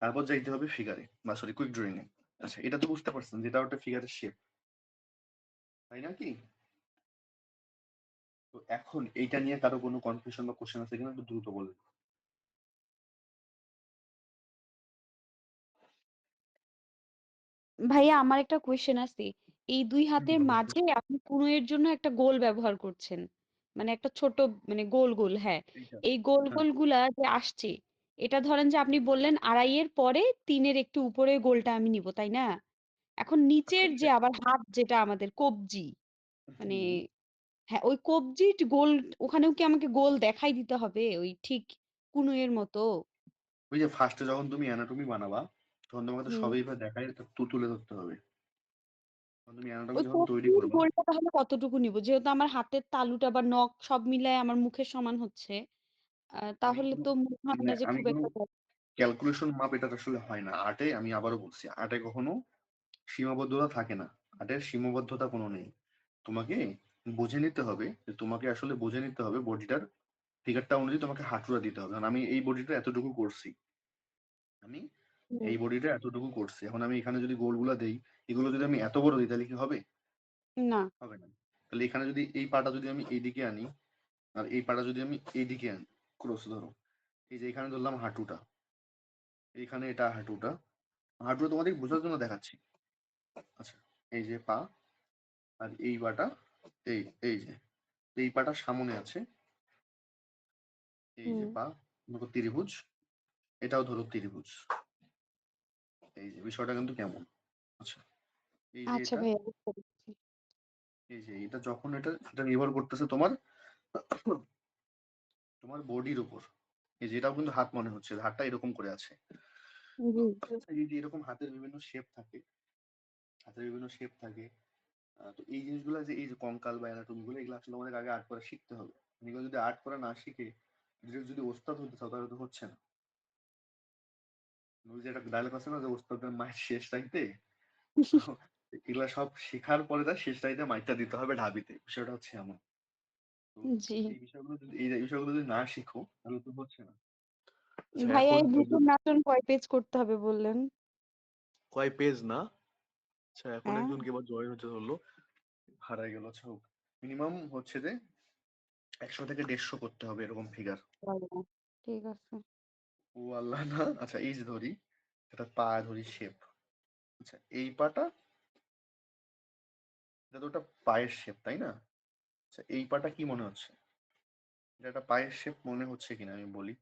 তারপর যাইতে হবে ফিগারে বা সরি কুইক ড্রয়িং এ। আচ্ছা এটা তো বুঝতে পারছেন যেটা ওটা ফিগারের শেপ, তাই না কি? তো এখন এইটা নিয়ে কারো কোনো কনফিউশন বা কোশ্চেন আছে কিনা একটু দ্রুত বলবেন। ভাইয়া, আমার একটা কোয়েশ্চেন আছে। এই দুই হাতের অবশ্যই মাঝে আপনি কুনুয়ের জন্য একটা গোল ব্যবহার করছেন, মানে একটা ছোট, মানে গোল গোল, হ্যাঁ। এইটা। এই গোল হ্যাঁ গোল গুলা যে আসছে, এটা ধরেন যে আপনি বললেন 2.5-এর পরে 3-এর একটু উপরে গোলটা আমি নিব, তাই না? এখন নিচের যে আবার হাত, যেটা আমাদের কবজি, মানে হ্যাঁ, ওই কবজির গোল, ওখানেও কি আমাকে গোল দেখাই দিতে হবে ওই ঠিক কুনুয়ের মতো? ওই যে ফার্স্টে যখন তুমি অ্যানাটমি বানাবা তখন তোমাকে তো হুম। সবই দেখাই তুলে ধরতে হবে। তখন তুমি অ্যানাটমি ওই যখন তৈরি কবজির করবা, গোলটা তাহলে কতটুকু নিব, যেহেতু আমার হাতের তালুটা বা নখ সব মিলায় আমার মুখের সমান হচ্ছে? তাহলে কোনো তো মনে হয় মানে না যে আমি খুব কোনো একটা ক্যালকুলেশন মাপ এটা আসলে হয় না। আর্টে আমি আবারও বলছি, আর্টে কখনো সীমাবদ্ধতা থাকে না। আর্টের সীমাবদ্ধতা কোনো নেই। তোমাকে বুঝে নিতে হবে যে তোমাকে আসলে বুঝে নিতে হবে বডিটার ফিগারটা অনুযায়ী তোমাকে হাঁটুটা দিতে হবে। কারণ আমি এই বডিটা এতটুকু করছি। আমি হুম, এই বডিটা এতটুকু করছি। এখন আমি এখানে যদি গোলগুলা দেই, এগুলো যদি আমি এত বড় দিই তাহলে কি হবে? না। হবে না। তাহলে এখানে যদি এই পাটা যদি আমি এইদিকে আনি আর এই পাটা যদি আমি এইদিকে আনি, ক্রস ধরো। এই যে এখানে ধরলাম হাঁটুটা, এইখানে এটা হাঁটুটা। হাঁটুটা তোমাদের বোঝার জন্য দেখাচ্ছি। আচ্ছা, এই যে পা আর এই পাটা, এই এই যে এই পাটা সামনে আছে, এই যে হুম, পা ধরো ত্রিভুজ, এটাও ধরো ত্রিভুজ। এই যে বিষয়টা কিন্তু কেমন? আচ্ছা, এই যে আচ্ছা এটা, ভাইয়া বুঝতে পেরেছি। এই যে এটা যখন এটা নির্ভর করতেছে তোমার তোমার বডির উপর। এই যে এটাও কিন্তু হাত মনে হচ্ছে, হাতটা এরকম করে আছে। জি, এই যে এরকম হাতের বিভিন্ন শেপ থাকে, হাতের বিভিন্ন শেপ থাকে। তো এই জিনিসগুলো যে এই যে কঙ্কাল বা অ্যানাটমি গুলো, এগুলো আসলে আমাদের আগে আর্ট করা শিখতে হবে। এগুলো যদি আর্ট করা না শিখে ডিরেক্ট যদি ওস্তাদ হতে চাও তাহলে তো হচ্ছে না। ওই যে একটা ডায়লগ আছে না যে ওস্তাদের মায়ের শেষ রাইতে, তো এগুলা সব শেখার পরে তার শেষ রাইতে মাইরটা দিতে হবে ঢাবিতে, বিষয়টা হচ্ছে এমন। তো জি। এই বিষয়গুলো যদি না শিখো তাহলে তো হচ্ছে না। আচ্ছা, ভাইয়া এখন এই ভূতের নাটন কয় পেজ করতে হবে বললেন? কয় পেজ না? আচ্ছা, এখন হ্যাঁ? একজনকে এবার জয়েন হতে হলো, হারাই গেল। আচ্ছা, মিনিমাম হচ্ছে যে 100 থেকে 150 করতে হবে এরকম ফিগার। আল্লাহ, ঠিক আছে। ও আল্লাহ না। আচ্ছা, এই যে ধরি এটা পা ধরি শেপ। আচ্ছা, এই পাটা, এটা তো ওটা পায়ের শেপ তাই না? আচ্ছা, এই পাটা কি মনে হচ্ছে? এটা একটা পায়ের শেপ মনে হচ্ছে কিনা আমি বলি।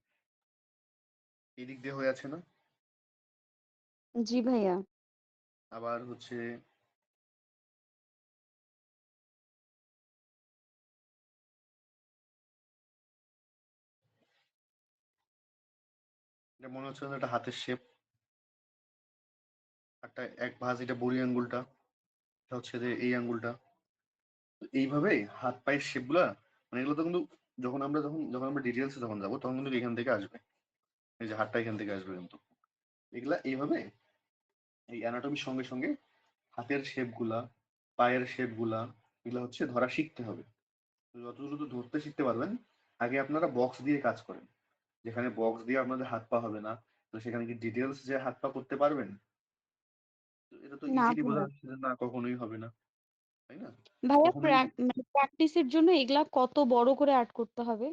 এই দিক দিয়ে হয়ে আছে না? জি ভাইয়া। আবার হচ্ছে এটা মনে হচ্ছে না একটা হাতের শেপ। একটা এক ভাঁজ, এটা বুড়ি আঙ্গুলটা, এটা হচ্ছে যে এই আঙ্গুলটা। তো এইভাবে হাত পায়ের শেপ গুলা, মানে এগুলো তো কিন্তু যখন আমরা ডিটেলসে যখন যাবো তখন কিন্তু এখান থেকে আসবে। এই যে হাতটা এখান থেকে আসবে কিন্তু। এগুলা এইভাবে এই অ্যানাটমির সঙ্গে সঙ্গে হাতের শেপ গুলা, পায়ের শেপ গুলা, এগুলা হচ্ছে ধরা শিখতে হবে। তো যত দ্রুত ধরতে শিখতে পারবেন, আগে আপনারা বক্স দিয়ে কাজ করেন। যেখানে বক্স দিয়ে আপনাদের হাত পা হবে না, তো সেখানে কি ডিটেলস যে হাত পা করতে পারবেন? তো এটা তো না ইজিলি বোঝা ভাইয়া। যাচ্ছে যে না, কখনোই হবে না, তাই না? ভাইয়া কখনোই। মানে প্র্যাকটিসের জন্য এগুলা কত বড় করে আর্ট করতে হবে?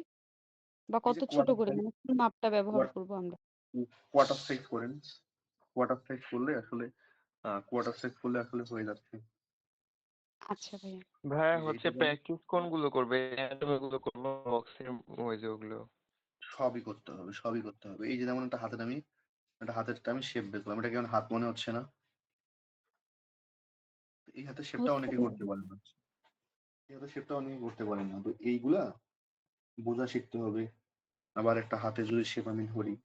বা এই কত যে ছোট কোয়ার্টার করে? সাইজ, মানে কোন মাপটা ব্যবহার করব আমরা? কোয়ার্টার সাইজ করেন। কোয়ার্টার সাইজ করলে আসলে হয়ে যাচ্ছে। আচ্ছা ভাইয়া। ভাইয়া এই যে হচ্ছে এটা যেমন প্র্যাকটিস কোনগুলো করবে? অ্যানাটমি গুলো করবো, বক্সিং ওই যে ওগুলো? সবই করতে হবে, সবই করতে হবে। এই যে যেমন একটা হাতেরটা আমি শেপ বের করলাম, এটা কেমন হাত মনে হচ্ছে না? এই হাতের শেপটা হচ্ছে অনেকে ভাইয়া। করতে পারে না। এই হাতের শেপটা অনেকে করতে পারে না। তো এইগুলা বোঝা শিখতে হবে। আবার একটা হাতে যদি শেপ আমি ধরি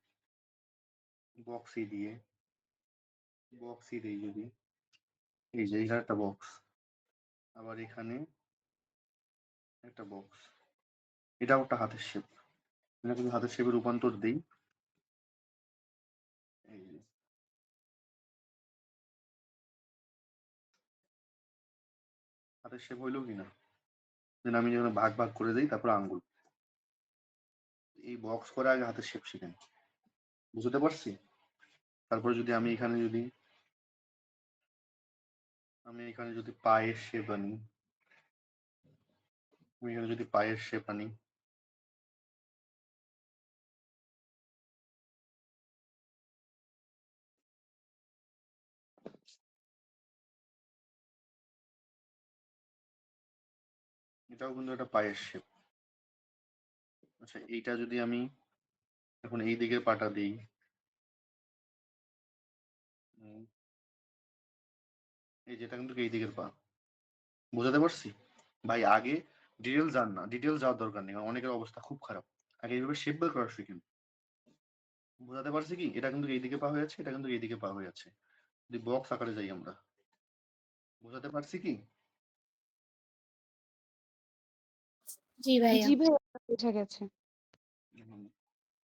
বক্সি দিয়ে, বক্সি দেই যদি, এই যে এখানে একটা বক্স, আবার এখানে একটা বক্স, এটাও একটা হাতের শেপ। এটা যদি হাতের শেপে রূপান্তর দিই, এই যে হাতের শেপ হইলো কিনা, দেন আমি যখন ভাগ ভাগ করে দিই তারপর আঙ্গুল, এই বক্স করে আগে হাতের শেপ শিখেন। বুঝতে পারছি? তারপরে যদি আমি এখানে যদি পায়ের শেপ আনি, আমি এখানে যদি পায়ের শেপ আনি, এটাও কিন্তু একটা পায়ের শেপ। আচ্ছা, এইটা যদি আমি এখন এই দিকের পাটা দিই, এই যেটা কিন্তু এই দিকের পা। বুঝাতে পারছি? ভাই আগে ডিটেল যান না, ডিটেল যাওয়ার দরকার নেই, কারণ অনেকের অবস্থা খুব খারাপ। আগে এইভাবে শেপ বের করা শিখেন। বুঝাতে পারছি কি? এটা কিন্তু এইদিকে পা হয়ে যাচ্ছে, এটা কিন্তু এইদিকে পা হয়ে যাচ্ছে। যদি বক্স আকারে যাই আমরা, বুঝাতে পারছি কি? জি ভাইয়া। জি ভাইয়া, বোঝা গেছে।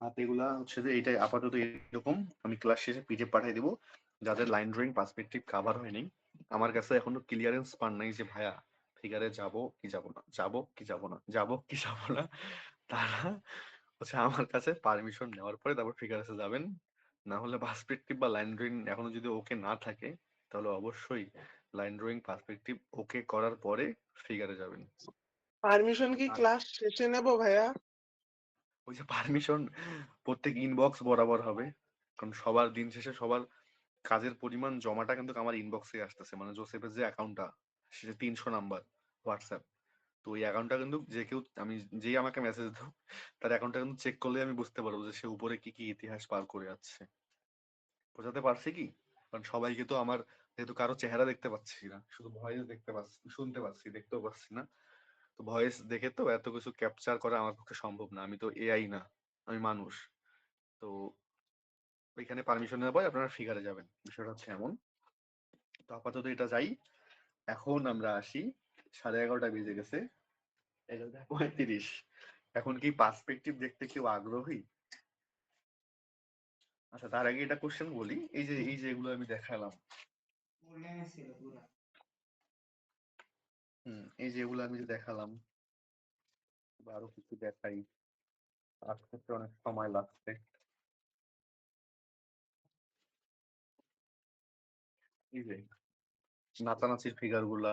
হাত এগুলা হচ্ছে যে এইটাই আপাতত এরকম। আমি ক্লাস শেষে পিডিএফ পাঠিয়ে দিব। যাদের লাইন ড্রয়িং পার্সপেক্টিভ কভার হয়নি, আমার কাছে এখনো ক্লিয়ারেন্স পান নাই যে ভাইয়া ফিগারে যাব কি যাব না, যাব কি যাব না, যাব কি যাব না, তারা হচ্ছে আমার কাছে পারমিশন নেওয়ার পরে তারপর ফিগারেসে যাবেন। না হলে পার্সপেক্টিভ বা লাইন ড্রয়িং এখনো যদি ওকে না থাকে, তাহলে অবশ্যই লাইন ড্রয়িং পার্সপেক্টিভ ওকে করার পরে ফিগারে যাবেন। পারমিশন কি আর ক্লাস শেষে নেব ভাইয়া? ওই যে পারমিশন প্রত্যেক ইনবক্স বরাবর হবে, কারণ সবার দিন শেষে সবার কাজের পরিমাণ জমাটা কিন্তু আমার ইনবক্সে আসতেছে। মানে জোসেফের যে অ্যাকাউন্টটা, সেটা 300 নাম্বার হোয়াটসঅ্যাপ। তো ওই অ্যাকাউন্টটা কিন্তু যে কেউ, আমি যেই আমাকে মেসেজ দেব, তার অ্যাকাউন্টটা কিন্তু চেক করলে আমি বুঝতে পারবো যে সে উপরে কি কি ইতিহাস পার করে যাচ্ছে। বোঝাতে পারছি কি? কারণ সবাইকে তো আমার, যেহেতু কারো চেহারা দেখতে পাচ্ছি না, শুধু ভয়েস দেখতে পাচ্ছি, শুনতে পাচ্ছি, দেখতেও পাচ্ছি না। তো ভয়েস দেখে তো এত কিছু ক্যাপচার করা আমার পক্ষে সম্ভব না। আমি তো এআই না, আমি মানুষ। তো ওইখানে পারমিশন নেওয়ার পরে আপনারা ফিগারে যাবেন, বিষয়টা হচ্ছে এমন। তো আপাতত এটা যাই। এখন আমরা আসি, 11:30 বেজে গেছে, 11:35। এখন কি পার্সপেক্টিভ দেখতে কেউ আগ্রহী? আচ্ছা, তার আগে এটা কোশ্চেন বলি, এই যে এগুলো আমি দেখালাম, এই যে এগুলো আমি যে দেখালাম, বা আরো কিছু দেখাই, তার ক্ষেত্রে অনেক সময় লাগছে। এই যে নাচানাচির ফিগার গুলা,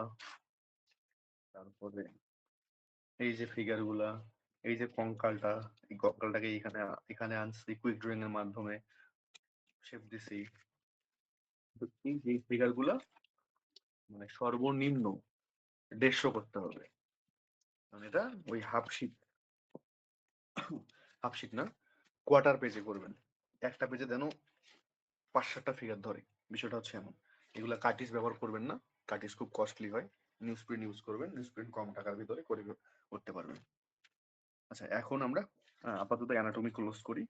তারপরে এই যে ফিগার গুলা, এই যে কঙ্কালটা, এই কঙ্কালটাকে এখানে এখানে আনছি কুইক ড্রয়িং এর মাধ্যমে, শেপ দিছি। তো এই যে ফিগার গুলা মানে সর্বনিম্ন 150 করতে হবে। মানে এটা ওই হাফ শিট, হাফ শিট না, কোয়ার্টার পেজে করবেন। একটা পেজে যেন 5-7টা ফিগার ধরে। বিষয়টা হচ্ছে এমন। এগুলা কার্টিস ব্যবহার করবেন না, কার্টিস খুব কস্টলি হয়। নিউজ প্রিন্ট ইউজ করবেন, নিউজ প্রিন্ট কম টাকার ভিতরে করে করতে পারবেন। আচ্ছা, এখন আমরা আপাতত অ্যানাটমি ক্লোজ করি।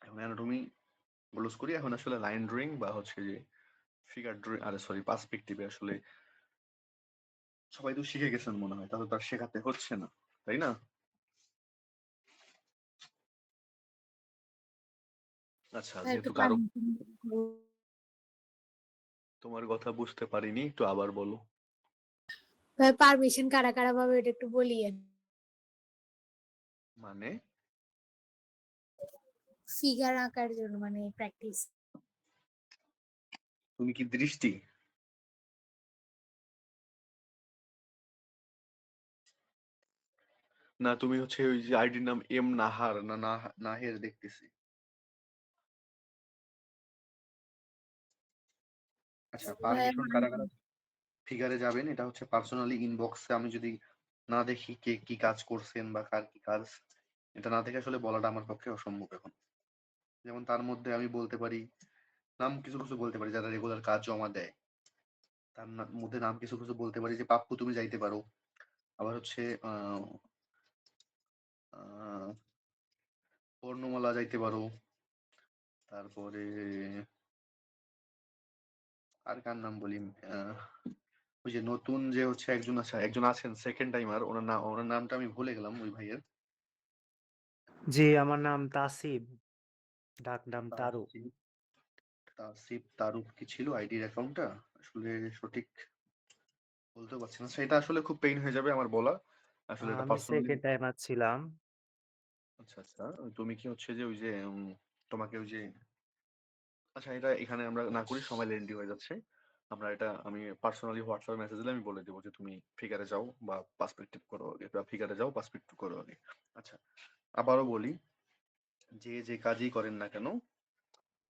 এখন অ্যানাটমি ক্লোজ করি। এখন আসলে লাইন ড্রয়িং বা হচ্ছে যে ফিগার ড্রয়িং, আরে সরি, পার্সপেক্টিভে আসলে সবাই তো শিখে গেছেন মনে হয়, তাহলে তার শেখাতে হচ্ছে না, তাই না? আচ্ছা, ভাই একটু যেহেতু কারো তোমার কথা বুঝতে পারিনি, একটু আবার বলো। ভাই পারমিশন কারা কারা পাবে এটা একটু বলিয়েন। মানে ফিগার আঁকার জন্য মানে প্র্যাকটিস। তুমি কি দৃষ্টি? না তুমি হচ্ছে ওই যে আইডির নাম এম নাহার না নাহের দেখতেছি। আচ্ছা, ভাই পারমিশন কারা কারা ফিগারে যাবেন, এটা হচ্ছে পার্সোনালি ইনবক্সে। আমি যদি না দেখি কে কি কাজ করছেন বা কার কি কাজ, এটা না দেখে আসলে বলাটা আমার পক্ষে অসম্ভব এখন। যেমন তার মধ্যে আমি বলতে পারি নাম, কিছু কিছু বলতে পারি যারা রেগুলার কাজ জমা দেয়, তার মধ্যে নাম কিছু কিছু বলতে পারি, যে পাপ্পু তুমি যাইতে পারো। আবার হচ্ছে বর্ণমালা যাইতে পারো। তারপরে আর কার নাম বলি, ওই যে নতুন যে হচ্ছে একজন আছেন সেকেন্ড টাইমার, ওনার নামটা আমি ভুলে গেলাম ওই ভাইয়ের। জি, আমার নাম তাসিব, ডাক নাম তারু। তাসিফ তারুফ কি ছিল আইডির অ্যাকাউন্টটা, আসলে সঠিক বলতে পারছি না। সেটা আসলে খুব পেইন হয়ে যাবে আমার বলা, আসলে এটা আমি পার্সোনালি। সেকেন্ড টাইমার ছিলাম। আচ্ছা আচ্ছা, তুমি কি হচ্ছে যে ওই যে তোমাকে ওই যে, আচ্ছা এটা এখানে আমরা না করি, সময় লেন্দি হয়ে যাচ্ছে। আমরা এটা আমি পার্সোনালি হোয়াটসঅ্যাপ মেসেজ দিলে আমি বলে দেবো যে তুমি ফিগারে যাও বা পার্সপেক্টিভ করো আগে, বা ফিগারে যাও পার্সপেক্টিভ করো আগে। আচ্ছা, আবারও বলি, যে যে কাজই করেন না কেন,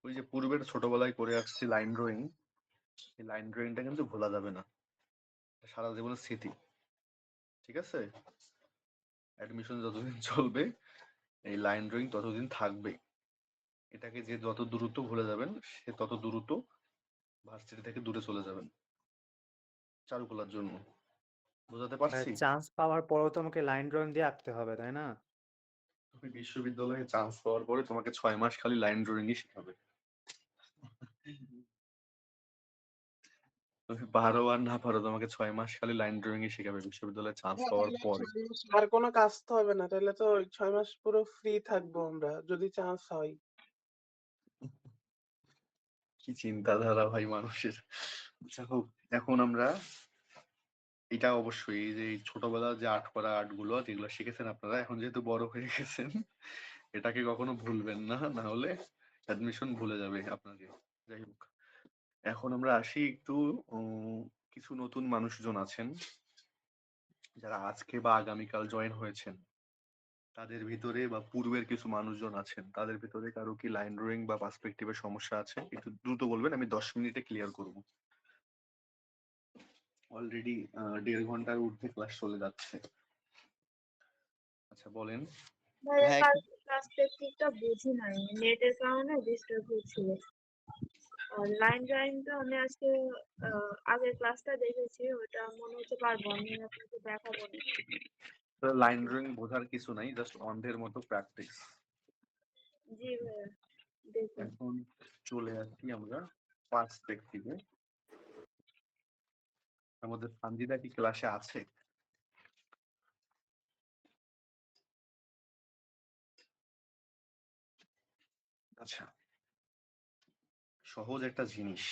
ওই যে পূর্বের ছোটবেলায় করে আসছি লাইন ড্রয়িং, এই লাইন ড্রয়িংটা কিন্তু ভোলা যাবে না, সারা জীবনের স্মৃতি। ঠিক আছে, অ্যাডমিশন যতদিন চলবে এই লাইন ড্রয়িং ততদিন থাকবে। এটাকে যে যত দ্রুত ভুলে যাবেন, সে তত দ্রুত ভার্সিটি থেকে দূরে চলে যাবেন চারুকলার জন্য। বোঝাতে পারছি? চান্স পাওয়ার পরেও তো আমাকে লাইন ড্রয়িং দিয়ে আঁকতে হবে, তাই না? তুমি বিশ্ববিদ্যালয়ে চান্স পাওয়ার পরে তোমাকে 6 মাস খালি লাইন ড্রয়িংই শেখাবে। তুমি পারো আর না পারো, তোমাকে 6 মাস খালি লাইন ড্রয়িং এ শেখাবে বিশ্ববিদ্যালয়ে চান্স হ্যাঁ, পাওয়ার তাহলে পরে। 6 মাস আর কোনো কাজ তো হবে না, তাহলে তো ওই 6 মাস পুরো ফ্রি থাকবো আমরা যদি চান্স হয়। কি চিন্তাধারা ভাই মানুষের। আচ্ছা হোক, এখন আমরা এটা অবশ্যই এই যে এই ছোটবেলার যে আর্ট করা আর্ট গুলো যেগুলো শিখেছেন আপনারা, এখন যেহেতু বড় হয়ে গেছেন এটাকে কখনো ভুলবেন না, না হলে অ্যাডমিশন ভুলে যাবে আপনাকে। যাই হোক, এখন আমরা আসি একটু কিছু নতুন মানুষজন আছেন যারা আজকে বা আগামীকাল জয়েন হয়েছেন, তাদের ভিতরে বা পূর্বের কিছু মানুষজন আছেন, তাদের ভিতরে কারো কি লাইন ড্রয়িং বা পার্সপেক্টিভের সমস্যা আছে? একটু দ্রুত বলবেন, আমি 10 মিনিটে ক্লিয়ার করব। অলরেডি 1.5 ঘন্টার ঊর্ধ্বে ক্লাস চলে যাচ্ছে। আচ্ছা বলেন। ভাইয়া পার্সপেক্টিভটা বুঝি নাই, নেটের কারণে ডিস্টার্ব হচ্ছিল। আর লাইন ড্রয়িংটা আমি আজকে আগের ক্লাসটা দেখেছি, ওটা মনে হচ্ছে পারবো, আমি আপনাকে দেখাবো না। লাইন ড্রয়িং বোঝার কিছু নাই, জাস্ট অন্ধের মতো প্র্যাকটিস। জি ভাইয়া, দেখুন। এখন চলে আসছি আমরা পার্সপেক্টিভে। আমাদের সানজিদা কি ক্লাসে আছে? আচ্ছা, সহজ একটা জিনিস,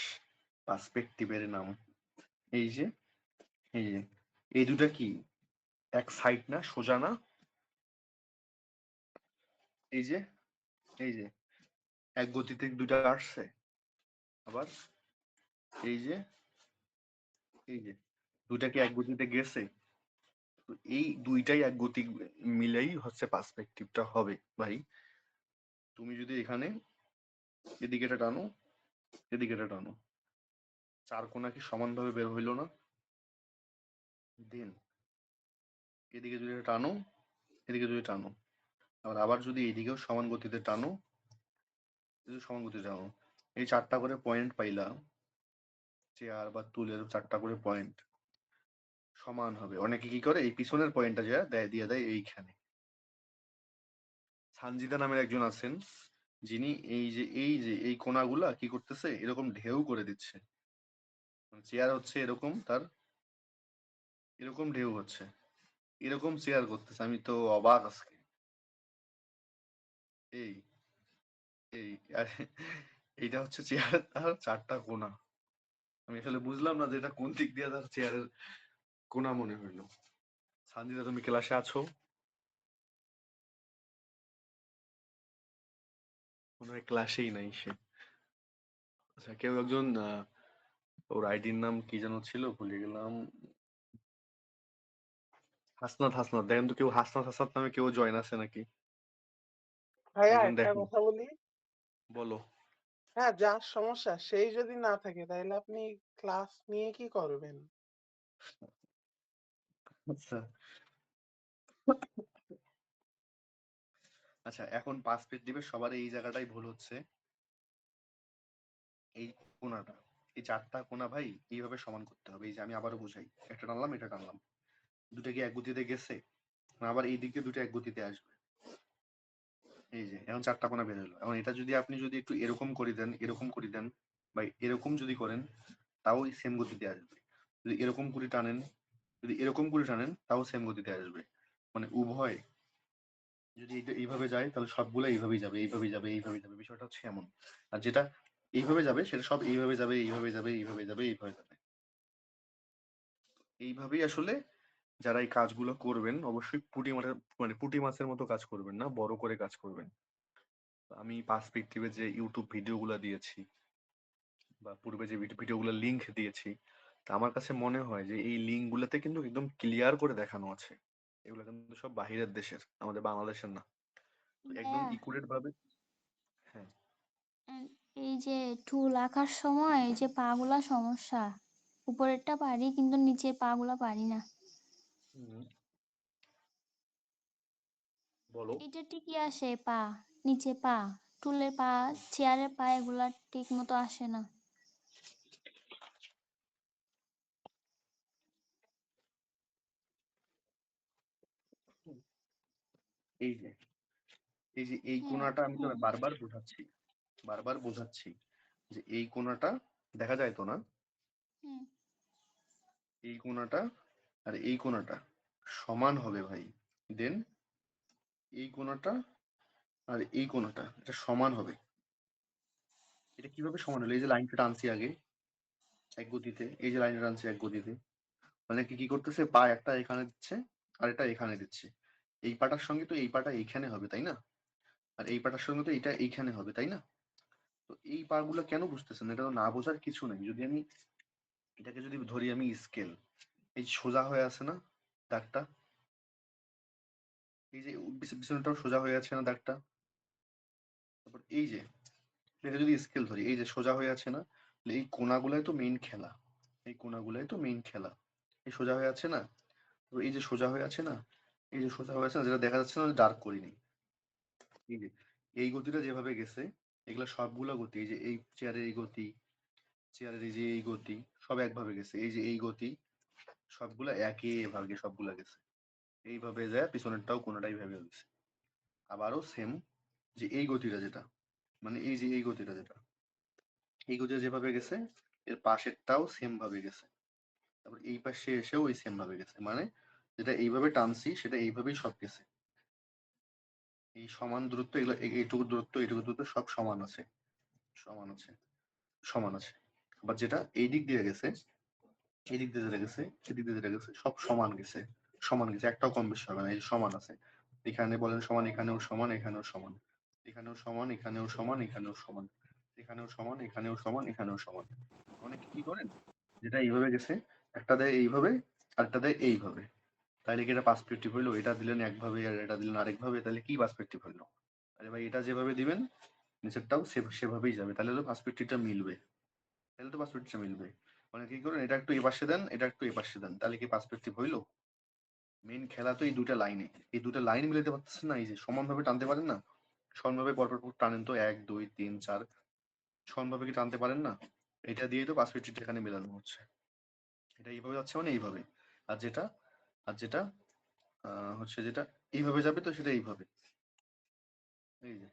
পার্সপেক্টিভের নাম এই যে এই দুটা কি এক সাইড না, সোজা না? এই যে এক গতিতে দুটা আসছে, আবার এই যে দুটা কি এক গতিতে গেছে? তো এই দুইটাই এক গতি মিলেই হচ্ছে পার্সপেক্টিভটা হবে ভাই। তুমি যদি এখানে এদিকে এটা টানো, এদিকে এটা টানো, চার কোণা কি সমানভাবে বের হইলো না? দেন এদিকে যদি এটা টানো, এদিকে যদি টানো, আবার যদি এইদিকেও সমান গতিতে টানো, সমান গতিতে টানো, এই 4টা করে পয়েন্ট পাইলা, চেয়ার বা টুলের 4টা করে পয়েন্ট সমান হবে। অনেকে কি করে এই পিছনের পয়েন্টটা যা দিয়ে দেয় এইখানে। সানজিদা নামের একজন আছেন যিনি এই কোণাগুলা কি করতেছে, এরকম ঢেউ করে দিচ্ছে। চেয়ার হচ্ছে এরকম, তার এরকম ঢেউ হচ্ছে, এরকম চেয়ার করতেছে। আমি তো অবাক আজকে। এই এই এইটা হচ্ছে চেয়ার, তার 4টা কোণা। আমি আসলে বুঝলাম না যে এটা কোন দিক দিয়ে তার চেয়ারের কোণা মনে হইলো। সানজিদা তুমি ক্লাসে আছো? মনে হয় ক্লাসেই নাই সে। আচ্ছা, কেউ একজন ওর আইডির নাম কি যেন ছিল, ভুলে গেলাম। হাসনাত, দেখেন তো কেউ হাসনাত নামে কেউ জয়েন আছে নাকি? ভাইয়া একজন একটা দেখেন। কথা বলি। বলো। হ্যাঁ, যার সমস্যা সেই যদি না থাকে তাহলে আপনি ক্লাস নিয়ে কি করবেন? আচ্ছা আচ্ছা, এখন পার্সপেক্টিভে সবার এই জায়গাটাই ভুল হচ্ছে। এই কোণাটা, এই 4টা কোণা ভাই এইভাবে সমান করতে হবে। এই যে আমি আবারও বুঝাই, একটা টানলাম, এটা টানলাম, দুটা কি এক গতিতে গেছে? আবার এই দিকে দুটো এক গতিতে আসবে। এই যে এখন 4টা কোণা বের হলো। এখন এটা যদি আপনি একটু এরকম করে দেন, এরকম করে দেন, বা এরকম যদি করেন, তাও সেম গতিতে আসবে। যদি এরকম করে টানেন, তাও সেম গতিতে আসবে। মানে উভয় যদি এটা এইভাবে যায় তাহলে সবগুলো এইভাবেই যাবে, এইভাবেই যাবে, এইভাবেই যাবে। বিষয়টা হচ্ছে এমন। আর যেটা এইভাবে যাবে সেটা সব এইভাবে যাবে, এইভাবে যাবে, এইভাবে যাবে, এইভাবে যাবে। এইভাবেই আসলে যারা এই কাজগুলো করবেন অবশ্যই পুঁটি মাছের মতো কাজ করবেন না, বড় করে কাজ করবেন। আমি পার্সপেক্টিভে যে ইউটিউব ভিডিওগুলো দিয়েছি বা পূর্বে যে ভিডিওগুলো লিংক দিয়েছি, তা আমার কাছে মনে হয় যে এই লিঙ্কগুলোতে কিন্তু একদম ক্লিয়ার করে দেখানো আছে। এগুলো কিন্তু সব বাহিরের দেশের, আমাদের বাংলাদেশের না। তো একদম ভাইয়া ইকুরেট ভাবে। হ্যাঁ, এই যে টুল আঁকার সময় এই যে পা গুলা সমস্যা, উপরেরটা পারি কিন্তু নিচের পা গুলা পারি না। বলো। এটা ঠিকই আসে পা, নিচে পা, টুলের পা, চেয়ারের পা এগুলা ঠিক মতো আসে না। এই যে এই কোণাটা আমি তো বারবার বোঝাচ্ছি যে এই কোণাটা দেখা যায় তো না? এই কোণাটা আর এই কোণাটা সমান হবে ভাই, দেন এই কোণাটা আর এই কোণাটা এটা সমান হবে। এটা কিভাবে সমান হলো? এই যে লাইনটা টানছি আগে এক গতিতে, এই যে লাইনটা টানছি এক গতিতে, মানে কি করতেছে, পা একটা এখানে দিচ্ছে আর এটা এখানে দিচ্ছে। এই পাটার সঙ্গে তো এই পাটা এইখানে হবে, তাই না? আর এই পাটার সঙ্গে তো এটা এইখানে হবে, তাই না? তো এই পা গুলো কেন বুঝতেছেন? এটা তো না বোঝার কিছু নেই। যদি আমি এটাকে যদি ধরি আমি স্কেল, এই সোজা হয়ে আছে না দাগটা, এই যে পিছনটাও সোজা হয়ে আছে না দাগটা, তারপর এই যে এটা যদি স্কেল ধরি, এই যে সোজা হয়ে আছে না, এই কোণাগুলাই তো মেইন খেলা, এই কোণাগুলাই তো মেইন খেলা। এই সোজা হয়ে আছে না, তো এই যে সোজা হয়ে আছে না, এই যে সোজা হয়ে আছে না, যেটা দেখা যাচ্ছে না ডার্ক করিনি, এই যে এই গতিটা যেভাবে গেছে, এগুলা সবগুলা গতি, এই যে এই চেয়ারের এই গতি, চেয়ারের এই যে এই গতি, সব একভাবে গেছে। এই যে এই গতি সবগুলা একই ভাগে সবগুলা গেছে, এইভাবে যায় পিছনেরটাও কোনটাই ভাবে গেছে। আবারও সেম, যে এই গতিটা যেটা, মানে এই যে এই গতিটা যেটা, এই গতিটা যেভাবে গেছে এর পাশেরটাও সেম ভাবে গেছে, তারপর এই পাশে এসেও ওই সেম ভাবে গেছে, মানে যেটা এইভাবে টানছি সেটা এইভাবেই সব গেছে। এই সমান দূরত্ব, এগুলো এইটুকু দূরত্ব এইটুকু দূরত্ব সব সমান আছে, সমান আছে, সমান আছে। আবার যেটা এই দিক দিয়ে গেছে, এই দিক দিয়ে যেটা গেছে, এদিক দিয়ে যেটা গেছে, সব সমান গেছে, সমান গেছে, একটাও কম বেশি হবে না, এই সমান আছে। এখানে বলেন সমান, এখানেও সমান, এখানেও সমান, এখানেও সমান, এখানেও সমান, এখানেও সমান, এখানেও সমান, এখানেও সমান, এখানেও সমান। অনেকে কি করেন, যেটা এইভাবে গেছে একটা দেয় এইভাবে আরেকটা দেয় এইভাবে, তাহলে কি এটা পার্সপেক্টিভ হইলো? এটা দিলেন একভাবে আর এটা দিলেন আরেকভাবে, তাহলে কি পার্সপেক্টিভ হইলো? আরে ভাই এটা যেভাবে দিবেন নিচেরটাও সেভাবেই যাবে, তাহলে তো পার্সপেক্টিভটা মিলবে, তাহলে তো পার্সপেক্টিভটা মিলবে। অনেকে কি করেন, এটা একটু এই পাশে দেন, এটা একটু এই পাশে দেন, তাহলে কি পার্সপেক্টিভ হইলো? মেইন খেলা তো এই দুটা লাইনে, এই দুটা লাইন মিলাতে পারতেছেন না, এই যে সমানভাবে টানতে পারেন না, সমানভাবে পরপর টানেন তো, 1 2 3 4 সমানভাবে কি টানতে পারেন না? এটা দিয়েই তো পার্সপেক্টিভটা এখানে মেলানো হচ্ছে। এটা এইভাবে যাচ্ছে মানে এইভাবে, আর যেটা হচ্ছে যেটা এইভাবে যাবে তো সেটা এইভাবে, এই যে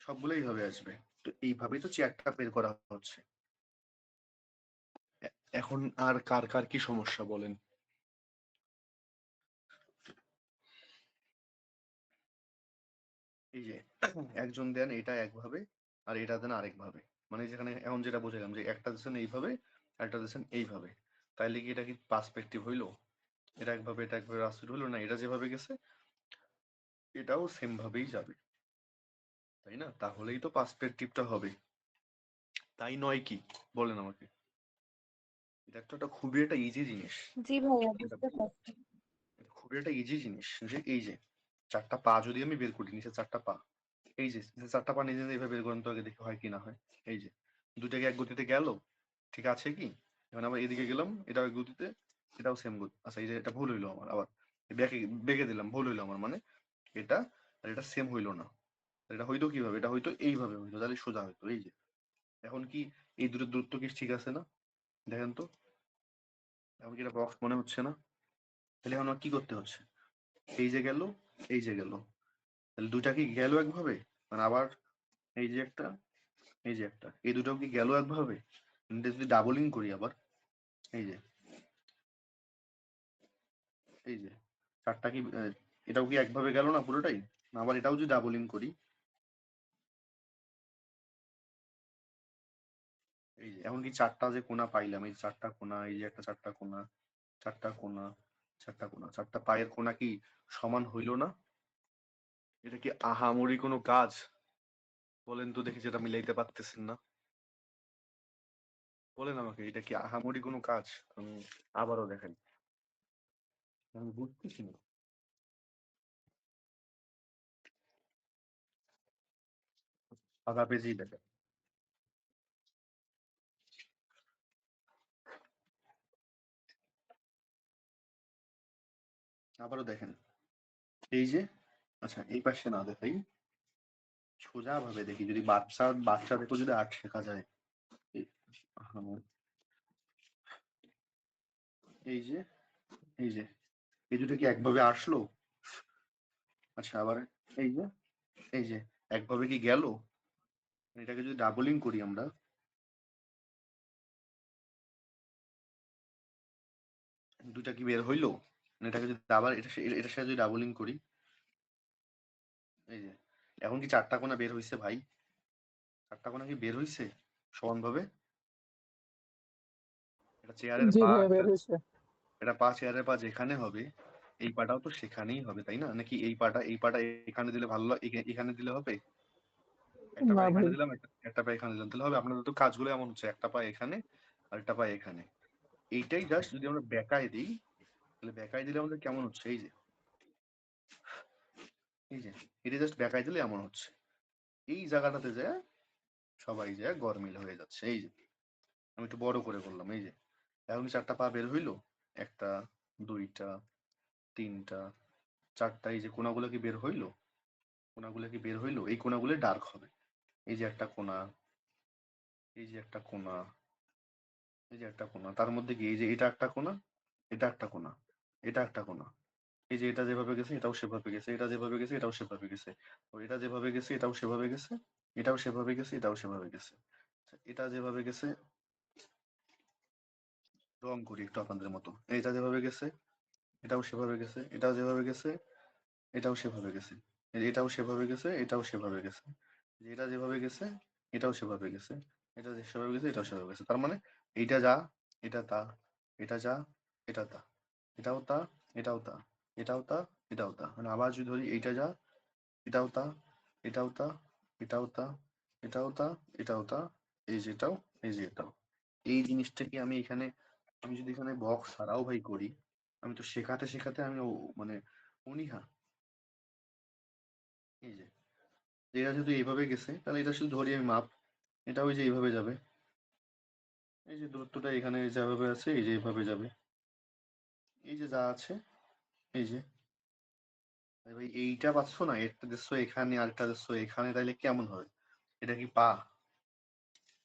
সবগুলো এইভাবে আসবে। তো এইভাবেই তো চেয়ারটা বের করা হচ্ছে। এখন আর কার কার কি সমস্যা বলেন? এই যে একজন দেন এটা একভাবে আর এটা দেন আরেকভাবে, মানে যেখানে এখন যেটা বুঝালাম যে একটা দিচ্ছেন এইভাবে আর একটা দিচ্ছেন এইভাবে, তাইলে কি এটা কি পার্সপেক্টিভ হইলো? এটা একভাবে এটা একভাবে রাস্তা হইলো না, এটা যেভাবে গেছে এটাও সেম ভাবেই যাবে, তাই না? তাহলেই তো পার্সপেক্টিভটা হবে, তাই নয় কি? বলেন আমাকে। এটা একটা খুবই একটা ইজি জিনিস, জি ভাইয়া, এটা বুঝতে পারছি। এটা খুবই একটা ইজি জিনিস, যে এই যে চারটা পা যদি আমি বের করি, নিচে চারটা পা, এই যে চারটা পা নিজে এইভাবে বের করেন তো আগে দেখি হয় কি না হয়। এই যে দুটাকে এক গতিতে গেল, ঠিক আছে কি? এখন আবার এদিকে গেলাম, এটাও এক গতিতে, এটাও সেম গতি। আচ্ছা এই যে এটা ভুল হইলো আমার, আবার বেঁকে বেঁকে দিলাম, ভুল হইলো আমার, মানে এটা আর এটা সেম হইলো না। এটা হইতো কিভাবে? এটা হয়তো এইভাবে হইতো, তাহলে সোজা হইতো। এই যে এখন কি এই দুটোর দূরত্ব কি ঠিক আছে না? দেখেন তো, এখন কি এটা বক্স মনে হচ্ছে না? তাহলে এখন আমার কি করতে হচ্ছে? এই যে গেল, এই যে গেল, তাহলে দুটা কি গেল একভাবে? মানে আবার এই যে একটা, এই যে একটা, এই দুটো কি গেল একভাবে? এটা যদি ডাবলিং করি আবার, এই যে এই যে চারটা কি এটাও কি একভাবে গেল না পুরোটাই? না আবার এটাও যদি ডাবলিং করি, এই যে এখন কি চারটা যে কোণা পাইলাম, এই চারটা কোণা, এই যে একটা চারটা কোণা, চারটা কোণা, চারটা কোণা, চারটা পায়ের কোণা কি সমান হইল না? এটা কি আহামরি কোনো কাজ? বলেন তো দেখি, যেটা মিলাইতে পারতেছেন না। বলেন আমাকে, এটা কি আহামরি কোনো কাজ? আমি আবারও দেখেন, আমি বুঝতেছি না। সাদা পেজেই দেখেন, আবারও দেখেন, এই যে আচ্ছা এই পাশে না দেখাই, সোজা ভাবে দেখি, যদি বাচ্চা দেখো যদি আর্ট শেখা যায়। এই যে এই যে এই দুটো কি একভাবে আসলো? আচ্ছা আবার এই যে এই যে একভাবে কি গেল? এটাকে যদি ডাবলিং করি আমরা, দুইটা কি বের হইলো? এটাকে যদি আবার এটার সাথে যদি ডাবলিং করি, এই যে এখন কি 4টা কোণা বের হইছে ভাই? 4টা কোণা কি বের হইছে সমানভাবে? এটা চেয়ারের জি পা, ভাইয়া বের হয়েছে। এটা পা চেয়ারের পা যেখানে হবে এই পাটাও তো সেখানেই হবে, তাই না? নাকি এই পাটা এখানে দিলে ভালো এখানে দিলে হবে? একটা পা না এখানে ভাই, দিলাম, একটা পা এখানে দিলাম, তাহলে হবে? আপনাদের তো কাজগুলো এমন হচ্ছে, একটা পা এখানে আর একটা পা এখানে। এইটাই জাস্ট যদি আমরা বেঁকায় দিই, তাহলে বেঁকায় দিলে আমাদের কেমন হচ্ছে? এই যে এটা জাস্ট বেঁকায় দিলে এমন হচ্ছে। এই জায়গাটাতে যায় সবাই যায় গরমিল হয়ে যাচ্ছে। এই যে আমি একটু বড় করে বললাম, এই যে এখন 4টা পা বের হইলো, 1টা 2টা 3টা 4টা, এই যে কোনাগুলো কি বের হইলো? কোনাগুলো কি বের হইলো? এই কোনাগুলো ডার্ক হবে। এই যে একটা কোনা, এই যে একটা কোনা, এই যে একটা কোনা, তার মধ্যে কি এই যে এটা একটা কোনা, এটা একটা কোনা, এটা একটা কোনা, এই যে এটা যেভাবে গেছে এটাও সেভাবে গেছে, এটা যেভাবে গেছে এটাও সেভাবে গেছে, এটা যেভাবে গেছে এটাও সেভাবে গেছে, এটাও সেভাবে গেছে, এটাও সেভাবে গেছে। এটা যেভাবে গেছে, রং করি একটু আপনাদের মতো, এটা যেভাবে গেছে এটাও সেভাবে গেছে, এটাও যেভাবে গেছে এটাও সেভাবে গেছে, এটাও সেভাবে গেছে, এটাও সেভাবে গেছে, এটা যেভাবে গেছে এটাও সেভাবে গেছে, এটা সেভাবে গেছে, এটাও সেভাবে গেছে। তার মানে এইটা যা, এটা তা, এটা যা, এটা তা, এটাও তা, এটাও তা, এটাও তা, এটাও তা। মানে আবার যদি ধরি এইটা যা, এটাও তা, এটাও তা, এটাও তা, এটাও তা, এটাও তা, এই যে এটাও, এই যে এটাও। এই জিনিসটা কি আমি এখানে, আমি যদি এখানে বক্স ছাড়াও ভাই করি, আমি তো শেখাতে শেখাতে আমি মানে অনীহা। এই যে এটা যেহেতু এইভাবে গেছে, তাহলে এটা শুধু ধরি আমি মাপ, এটা ওই যে এইভাবে যাবে, এই যে দূরত্বটা এখানে যেভাবে আছে এই যে এইভাবে যাবে, এই যে যা আছে, এই যে ভাই এইটা পাচ্ছ না, একটা দেখছো এখানে আরেকটা দেখছো এখানে, তাইলে কেমন হবে? এটা কি পা?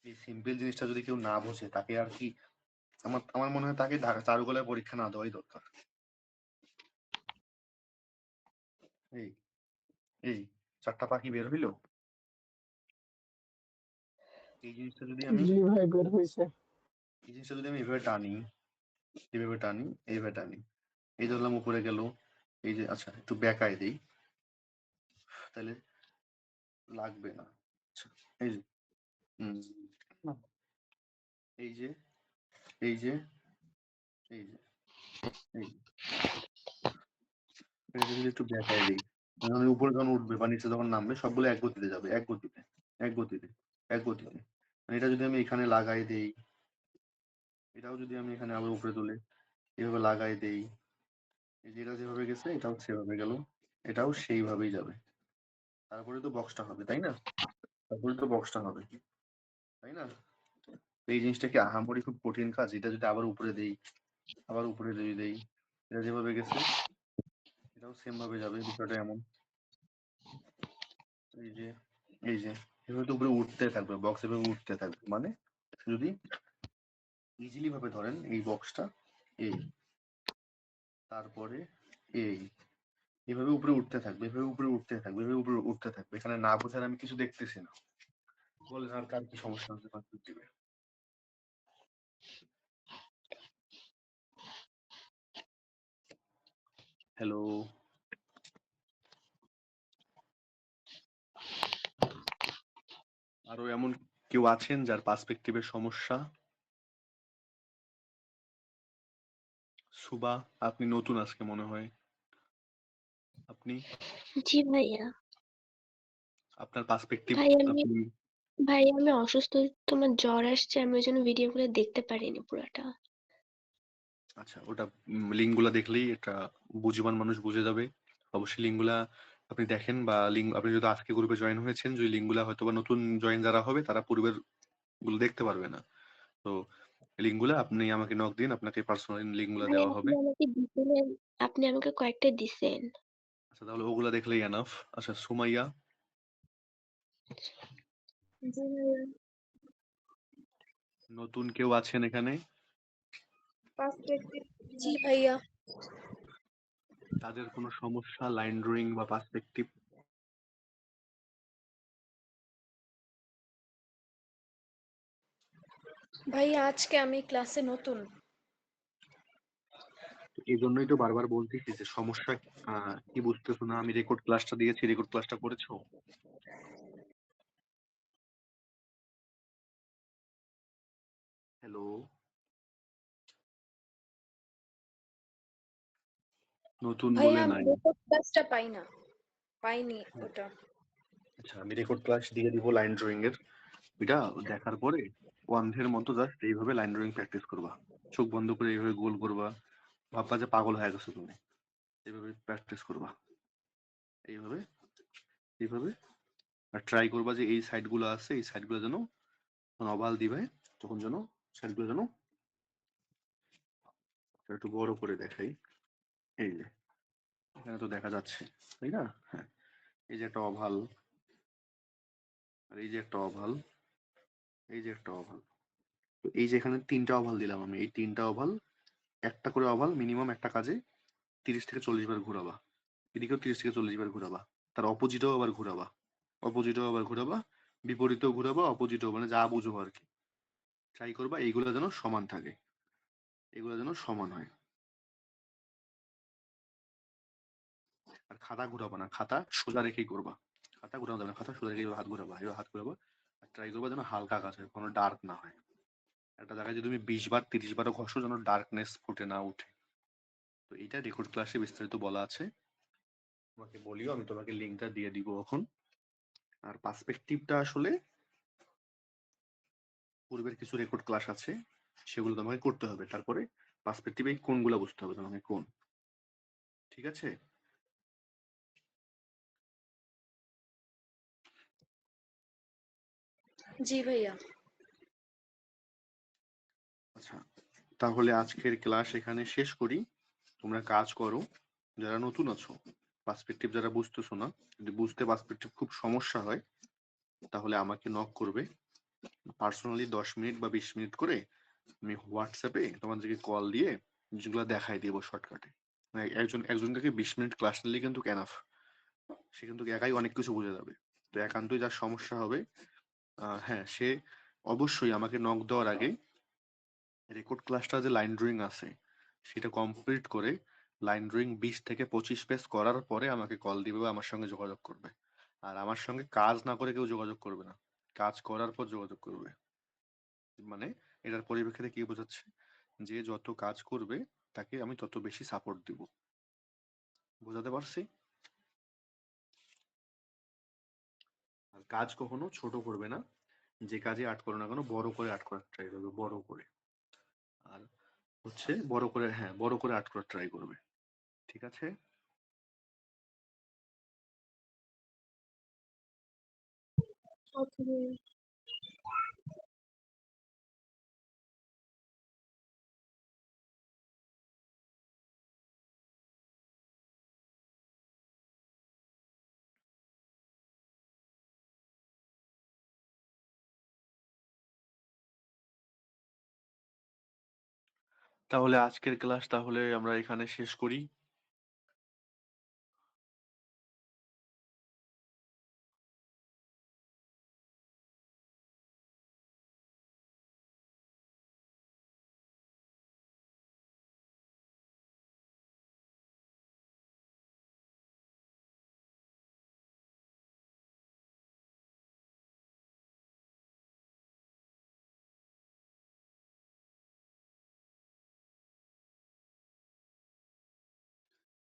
এই সিম্পল জিনিসটা যদি কেউ না বোঝে তাকে আর কি, আমার মনে হয় তাকে চারুকলায় পরীক্ষা না দেওয়াই দরকার। এই এই 4টা পাখি বের হইলো, এই জিনিসটা যদি আমি, জি ভাই বের হয়েছে। এই জিনিসটা যদি আমি এইভাবে টানি, এইভাবে টানি, এইভাবে টানি, এই ধরলাম উপরে গেল, এই যে আচ্ছা একটু বেঁকায় দিই, তাহলে লাগবে না। আচ্ছা এই যে এই যে এই যে এই যে এই এটা যদি একটু বেঁকায় দিই, মানে উপরে যখন উঠবে বা নিচে যখন নামবে সবগুলো এক গতিতে যাবে, এক গতিতে, এক গতিতে, এক গতিতে। মানে এটা যদি আমি এখানে লাগাই দেই, এটাও যদি আমি এখানে আবার উপরে তুলে এভাবে লাগাই দেই, এই যে এটা যেভাবে গেছে এটাও সেভাবে গেল, এটাও সেইভাবেই যাবে। তারপরে তো বক্সটা হবে, তাই না? তারপরে তো বক্সটা হবে, তাই না? এই জিনিসটা কি আহামরি খুব কঠিন কাজ? এটা যদি আবার উপরে দেই, আবার উপরে যদি দেই, এটা যেভাবে গেছে এটাও সেম ভাবে যাবে, বিষয়টা এমন। এই যে এই যে এভাবে তো উপরে উঠতে থাকবে, বক্স এভাবে উঠতে থাকবে। মানে যদি ইজিলি ভাবে ধরেন এই বক্সটা এই, তারপরে এই, এভাবে উপরে উঠতে থাকবে, এভাবে উপরে উঠতে থাকবে, এভাবে উপরে উঠতে থাকবে। এখানে না বোঝার আমি কিছু দেখতেছি না। বলেন আর কার কি সমস্যা হচ্ছে পার্সপেক্টিভে? হ্যালো, আরো এমন কেউ আছেন যার পার্সপেক্টিভের সমস্যা? সুবা, আপনি নতুন আজকে মনে হয়। আপনি, জি ভাইয়া। আপনার পার্সপেক্টিভ আপনি, ভাই আমি অসুস্থ, তোমার জ্বর আসছে, আমি ওই জন্য ভিডিওগুলো দেখতে পারিনি পুরাটা। আচ্ছা ওটা লিঙ্কগুলা দেখলেই এটা বুঝবান মানুষ বুঝে যাবে। অবশ্যই লিঙ্কগুলা আপনি দেখেন, বা লিঙ্ক আপনি যদি আজকে গ্রুপে জয়েন হয়েছেন, যদি লিঙ্কগুলা হয়তো বা নতুন জয়েন যারা হবে তারা পূর্বের গুলো দেখতে পারবে না। তো লিঙ্কগুলা আপনি আমাকে নক দিন, আপনাকে পার্সোনালি লিঙ্কগুলা ভাই দেওয়া আপনি হবে। আমাকে দিছিলেন, আপনি আমাকে কয়েকটা দিছেন। আচ্ছা তাহলে ওগুলা দেখলেই এনাফ। আচ্ছা সুমাইয়া, জি ভাইয়া। নতুন কেউ আছেন এখানে? পার্সপেক্টিভ জি ভাইয়া। তাদের কোনো সমস্যা লাইন ড্রয়িং বা পার্সপেক্টিভ? ভাইয়া আজকে আমি ক্লাসে নতুন। এই জন্যই তো বারবার বলতেছি যে সমস্যা কি বুঝতেছো না। আমি রেকর্ড ক্লাসটা দিয়েছি, রেকর্ড ক্লাসটা করেছো? হ্যালো, নতুন ভাইয়া বলে আমি নাই। রেকর্ড ক্লাসটা পাইনি ওটা। আচ্ছা, আমি রেকর্ড ক্লাস দিয়ে দিব লাইন ড্রয়িং এর। এটা দেখার পরে অন্ধের মতো জাস্ট এইভাবে লাইন ড্রয়িং প্র্যাকটিস করবা। চোখ বন্ধ করে এইভাবে গোল করবা, ভাববা যে পাগল হয়ে গেছো তুমি। এইভাবে প্র্যাকটিস করবা, এইভাবে এইভাবে। আর ট্রাই করবা যে এই সাইড গুলো আছে, এই সাইড গুলো যেন ওভাল দিবে, তখন যেন সাইড গুলো যেন একটু বড় করে দেখাই। এই যে এখানে তো দেখা যাচ্ছে, তাই না? হ্যাঁ, এই যে একটা ওভাল, আর এই যে একটা ওভাল, এই যে একটা ওভাল। তো এই যে এখানে 3টা ওভাল দিলাম আমি, এই 3টা ওভাল, একটা করে ওভাল মিনিমাম একটা কাজে 30 থেকে 40 বার ঘোরাবা। এদিকেও 30 থেকে 40 বার ঘোরাবা, তার অপোজিটেও আবার ঘোরাবা, অপোজিটেও আবার ঘোরাবা, বিপরীতেও ঘোরাবা, অপোজিটেও, মানে যা বুঝো আর কি। ট্রাই করবা এইগুলো যেন সমান থাকে, এগুলো যেন সমান হয়। আর খাতা ঘুরাবা না, খাতা সোজা রেখেই করবা। খাতা ঘুরানো যাবে না, খাতা সোজা রেখে হাত ঘুরাবা, এবার হাত ঘুরাবা। আর ট্রাই করবা যেন হালকা কাজ হয়, কোনো ডার্ক না হয়। একটা জায়গায় যদি তুমি 20 বার 30 বারও ঘষো, যেন ডার্কনেস ফুটে না উঠে। তো এইটা রেকর্ড ক্লাসে বিস্তারিত বলা আছে, তোমাকে বলিও, আমি তোমাকে লিঙ্কটা দিয়ে দিব এখন। আর পার্সপেক্টিভটা আসলে পূর্বের কিছু রেকর্ড ক্লাস আছে, সেগুলো তোমাকে করতে হবে। তারপরে পার্সপেক্টিভে কোনগুলো বুঝতে হবে তোমাকে, কোন। ঠিক আছে? জি ভাইয়া। আচ্ছা, তাহলে আজকের ক্লাস এখানে শেষ করি। তোমরা কাজ করো, যারা নতুন আছো, পার্সপেক্টিভ যারা বুঝতেছো না, যদি বুঝতে পার্সপেক্টিভ খুব সমস্যা হয়, তাহলে আমাকে নক করবে পার্সোনালি, 10 মিনিট বা 20 মিনিট করে। আমি হোয়াটসঅ্যাপে তোমাদেরকে কল দিয়ে যেগুলো দেখাই দিব শর্টকাটে। একজন থেকে 20 মিনিট ক্লাস নিলে কিন্তু এনাফ, সে কিন্তু একাই অনেক কিছু বুঝে যাবে। তো একান্তই যার সমস্যা হবে, হ্যাঁ, সে অবশ্যই আমাকে নক দেওয়ার আগে রেকর্ড ক্লাসটা যে লাইন ড্রয়িং আছে সেটা কমপ্লিট করে লাইন ড্রয়িং 20 থেকে 25 পেজ করার পরে আমাকে কল দিবে বা আমার সঙ্গে যোগাযোগ করবে। আর আমার সঙ্গে কাজ না করে কেউ যোগাযোগ করবে না, কাজ করার পর যোগাযোগ করবে। মানে এটার পরিপ্রেক্ষিতে কি বোঝাচ্ছে, যে যত কাজ করবে তাকে আমি তত বেশি সাপোর্ট দিব। বোঝাতে পারছি? আর কাজ কখনো ছোট করবে না, যে কাজে আর্ট করো না কেন বড় করে আর্ট করার ট্রাই করবে, বড় করে। আর হচ্ছে বড় করে, হ্যাঁ, বড় করে আর্ট করার ট্রাই করবে। ঠিক আছে? ওকে ভাইয়া। তাহলে আজকের ক্লাস তাহলে আমরা এখানে শেষ করি।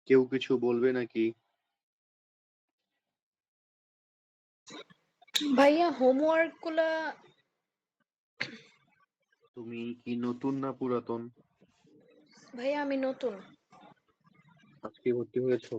কেউ কিছু বলবে নাকি? ভাইয়া হোমওয়ার্ক গুলা তুমি কি নতুন না পুরাতন? ভাইয়া আমি নতুন। আজকে ভর্তি হয়েছো?